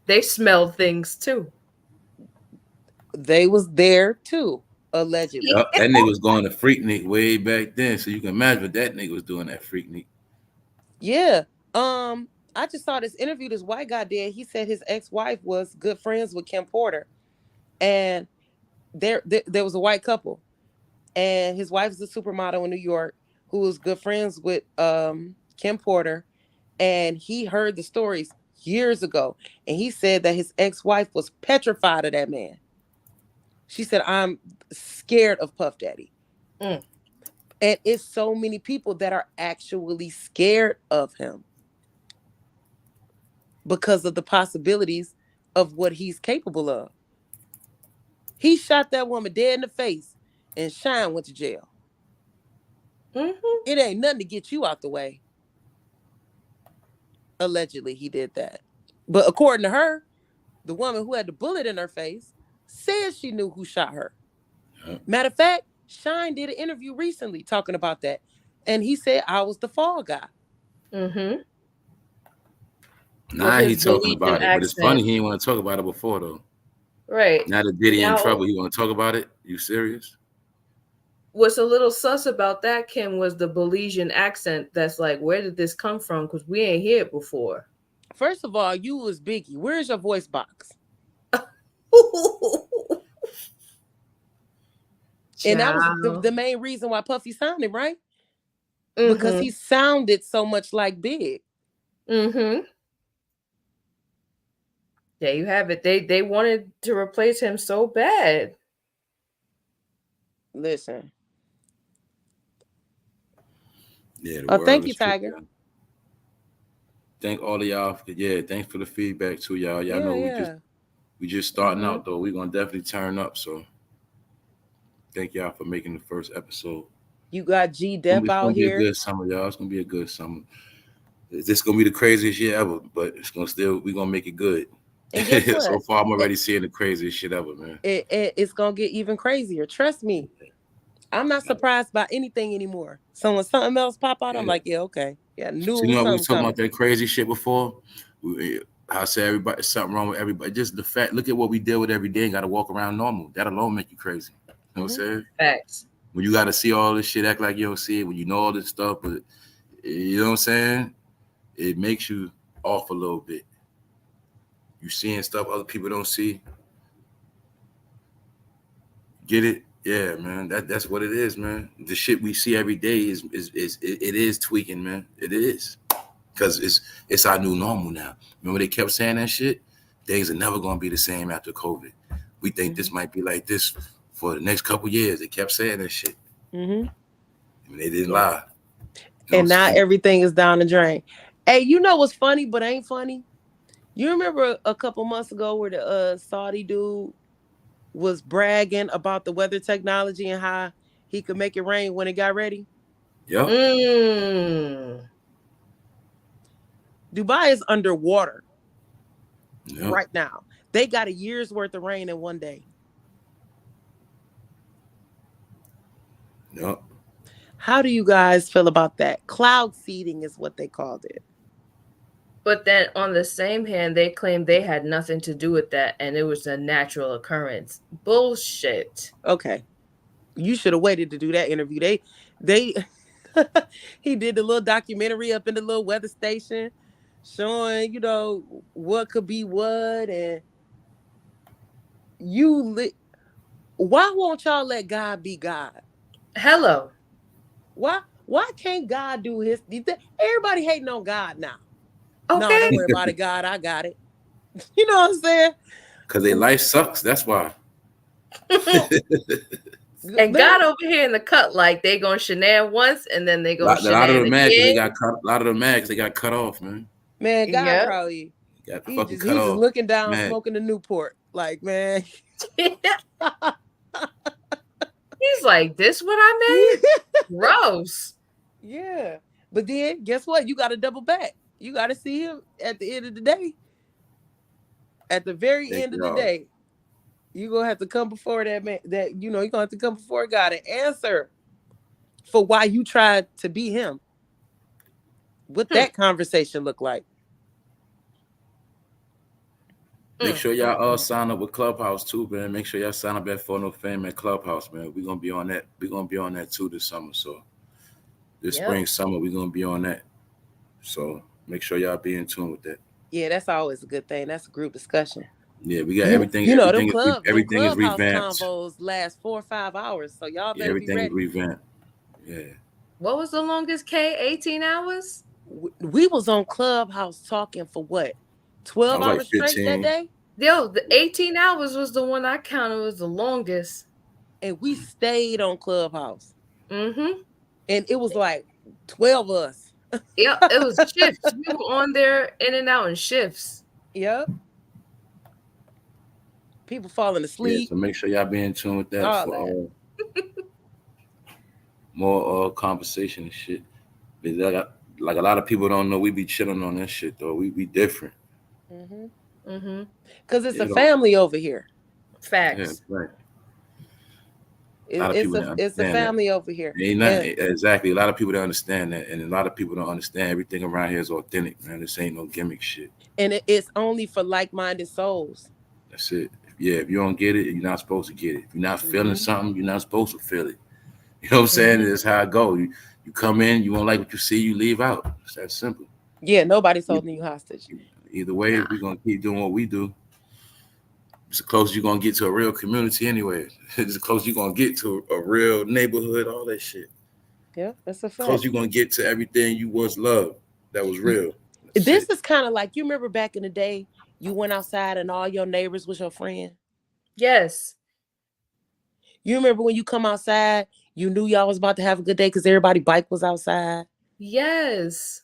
They smelled things too. They was there too, allegedly. Yep, that nigga was going to Freaknick way back then. So you can imagine what that nigga was doing at Freaknick. Yeah. I just saw this interview this white guy did. He said his ex-wife was good friends with Kim Porter. And there was a white couple. and his wife is a supermodel in New York who was good friends with Kim Porter. And he heard the stories years ago, and he said that his ex-wife was petrified of that man. She said, I'm scared of Puff Daddy. And it's so many people that are actually scared of him because of the possibilities of what he's capable of. He shot that woman dead in the face, and Shine went to jail. It ain't nothing to get you out the way. Allegedly, he did that. But according to her, the woman who had the bullet in her face said she knew who shot her. Matter of fact, Shine did an interview recently talking about that. And he said, I was the fall guy. Now he's talking about it, but it's funny he didn't want to talk about it before, though. Right. Now that Diddy in trouble, he want to talk about it? You serious? What's a little sus about that, Kim, was the Belizean accent. That's like, where did this come from? Because we ain't heard it before. First of all, you was Biggie. Where's your voice box? And that was the main reason why Puffy signed him, right? Because he sounded so much like Big. There you have it. They wanted to replace him so bad. Listen. Yeah. Thank you, Tiger. Thank all of y'all. Yeah, thanks for the feedback too, y'all. Y'all know we just starting out though. We're gonna definitely turn up. So thank y'all for making the first episode. You got G Dep out here. It's gonna be a good summer, y'all. It's gonna be a good summer. This gonna be the craziest year ever, but we're gonna make it good. So far, I'm already seeing the craziest shit ever, man. It's gonna get even crazier. Trust me. I'm not surprised by anything anymore. So when something else pop out, I'm like, yeah, okay. Yeah, so you know, we was talking about that crazy shit before. I say everybody, something wrong with everybody. Just the fact, look at what we deal with every day and got to walk around normal. That alone make you crazy. You know what I'm saying? Facts. When you got to see all this shit, act like you don't see it. When you know all this stuff, but you know what I'm saying? It makes you off a little bit. You seeing stuff other people don't see. Get it? Yeah, man. That's what it is, man. The shit we see every day is tweaking, man. It is. Because it's our new normal now. Remember they kept saying that shit? Things are never gonna be the same after COVID. We think this might be like this for the next couple years. They kept saying that shit. And they didn't lie. And now everything is down the drain. Hey, you know what's funny but ain't funny? You remember a couple months ago where the Saudi dude was bragging about the weather technology and how he could make it rain when it got ready? Yep. Dubai is underwater right now. They got a year's worth of rain in one day. Yep. How do you guys feel about that? Cloud seeding is what they called it. But then on the same hand, they claimed they had nothing to do with that and it was a natural occurrence. Bullshit. Okay. You should have waited to do that interview. They he did the little documentary up in the little weather station showing, you know, what could be what, and why won't y'all let God be God? Hello. Why can't God do his? Everybody hating on God now. Okay. No, don't worry about it, God. I got it. You know what I'm saying? Because their life sucks. That's why. And God over here in the cut, like they gonna shenan once and then they gonna shenan again. A lot of them mad because they got cut off, man. Man, God probably he's just looking down, smoking the Newport. Like, man. He's like, this what I made? Gross. Yeah. But then guess what? You gotta double back. You gotta see him at the end of the day. At the very end of the day. You're gonna have to come before that man, you're gonna have to come before God and answer for why you tried to be him. What that conversation look like? Make sure y'all sign up with Clubhouse too, man. Make sure y'all sign up at For No Fame at Clubhouse, man. We're gonna be on that. We're gonna be on that too this summer. So this spring, summer, we're gonna be on that. So make sure y'all be in tune with that. Yeah, that's always a good thing. That's a group discussion. Yeah, we got everything. You know, everything is clubhouse revamped. convos last 4 or 5 hours, so y'all better be Everything ready. is revamped. Yeah. What was the longest, K? 18 hours? We was on Clubhouse talking for what? 12 hours straight that day? Yo, the 18 hours was the one I counted was the longest. And we stayed on Clubhouse. Mm-hmm. And it was like 12 of us. Yep, it was shifts. We were on there in and out in shifts. Yep. People falling asleep. Yeah, so make sure y'all be in tune with that All for more conversation and shit. Like a lot of people don't know, we be chilling on this shit though. We be different. Because it's a family over here. Facts. Yeah, right. It's a family over here. Exactly. A lot of people don't understand that, and a lot of people don't understand everything around here is authentic, man. This ain't no gimmick shit. And it's only for like-minded souls. That's it. Yeah, if you don't get it, you're not supposed to get it. If you're not feeling something, you're not supposed to feel it. You know what I'm saying? That's how it go. You come in, you won't like what you see, you leave out. It's that simple. Yeah, nobody's holding you hostage. Either way, we're gonna keep doing what we do. It's the closest you're gonna get to a real community anyway. It's the closest you're gonna get to a real neighborhood, all that shit. Yeah, that's a fact. Close you're gonna get to everything you once loved that was real. This is kind of like, you remember back in the day, you went outside and all your neighbors was your friend? Yes. You remember when you come outside, you knew y'all was about to have a good day because everybody's bike was outside? Yes.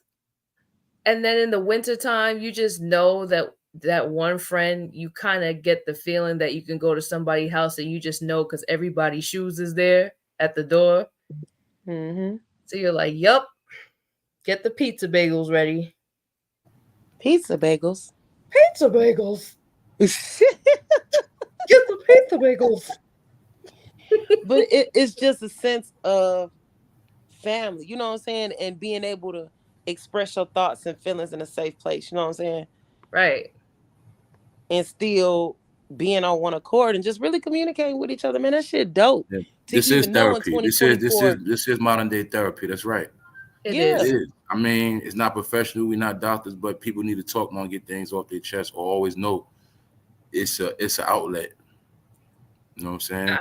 And then in the wintertime, you just know that one friend, you kind of get the feeling that you can go to somebody's house and you just know because everybody's shoes is there at the door. So you're like, yup, get the pizza bagels ready. Pizza bagels? Pizza bagels. Get the pizza bagels. But it's just a sense of family, you know what I'm saying? And being able to express your thoughts and feelings in a safe place, you know what I'm saying? Right. And still being on one accord and just really communicating with each other, man. That shit dope. Yeah. This is therapy. This is modern day therapy. That's right. It is. I mean, it's not professional. We're not doctors, but people need to talk more and get things off their chest, or always know it's an outlet. You know what I'm saying?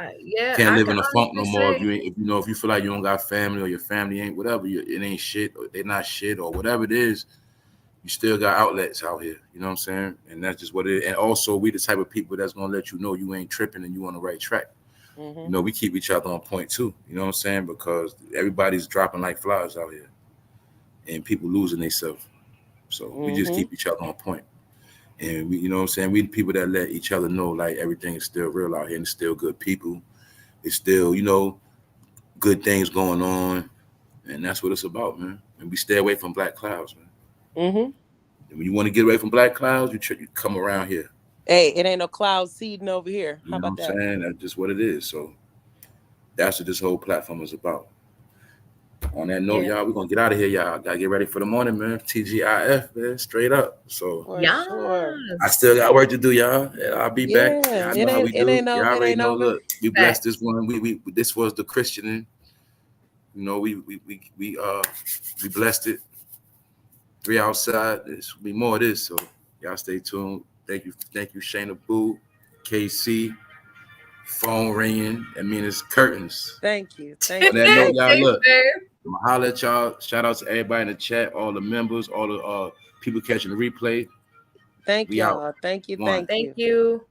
Can't live in a funk no more. If you feel like you don't got family, or your family ain't whatever, it ain't shit, or they're not shit, or whatever it is, you still got outlets out here. You know what I'm saying? And that's just what it is. And also, we the type of people that's gonna let you know you ain't tripping and you on the right track. You know, we keep each other on point too. You know what I'm saying? Because everybody's dropping like flies out here, and people losing themselves. So we just keep each other on point. And we, you know what I'm saying? We the people that let each other know like everything is still real out here and it's still good people. It's still, you know, good things going on. And that's what it's about, man. And we stay away from black clouds, man. And when you want to get away from black clouds, you come around here. Hey, it ain't no cloud seeding over here. How about that? You know what I'm saying? That's just what it is. So that's what this whole platform is about. On that note, y'all, we're gonna get out of here. Y'all gotta get ready for the morning, man. TGIF, man, straight up. So I still got work to do, y'all. I'll be back. Y'all know how we do. Y'all already know. Look, we blessed this one. We this was the Christian. You know, we blessed it. 3OutSide. There's be more of this. So y'all stay tuned. Thank you, Shayna Boo, KC. Phone ringing. I mean, it's curtains. Thank you. On that note, y'all, look. I'm gonna holler at y'all. Shout out to everybody in the chat, all the members, all the people catching the replay. Thank y'all. Thank you. Thank you.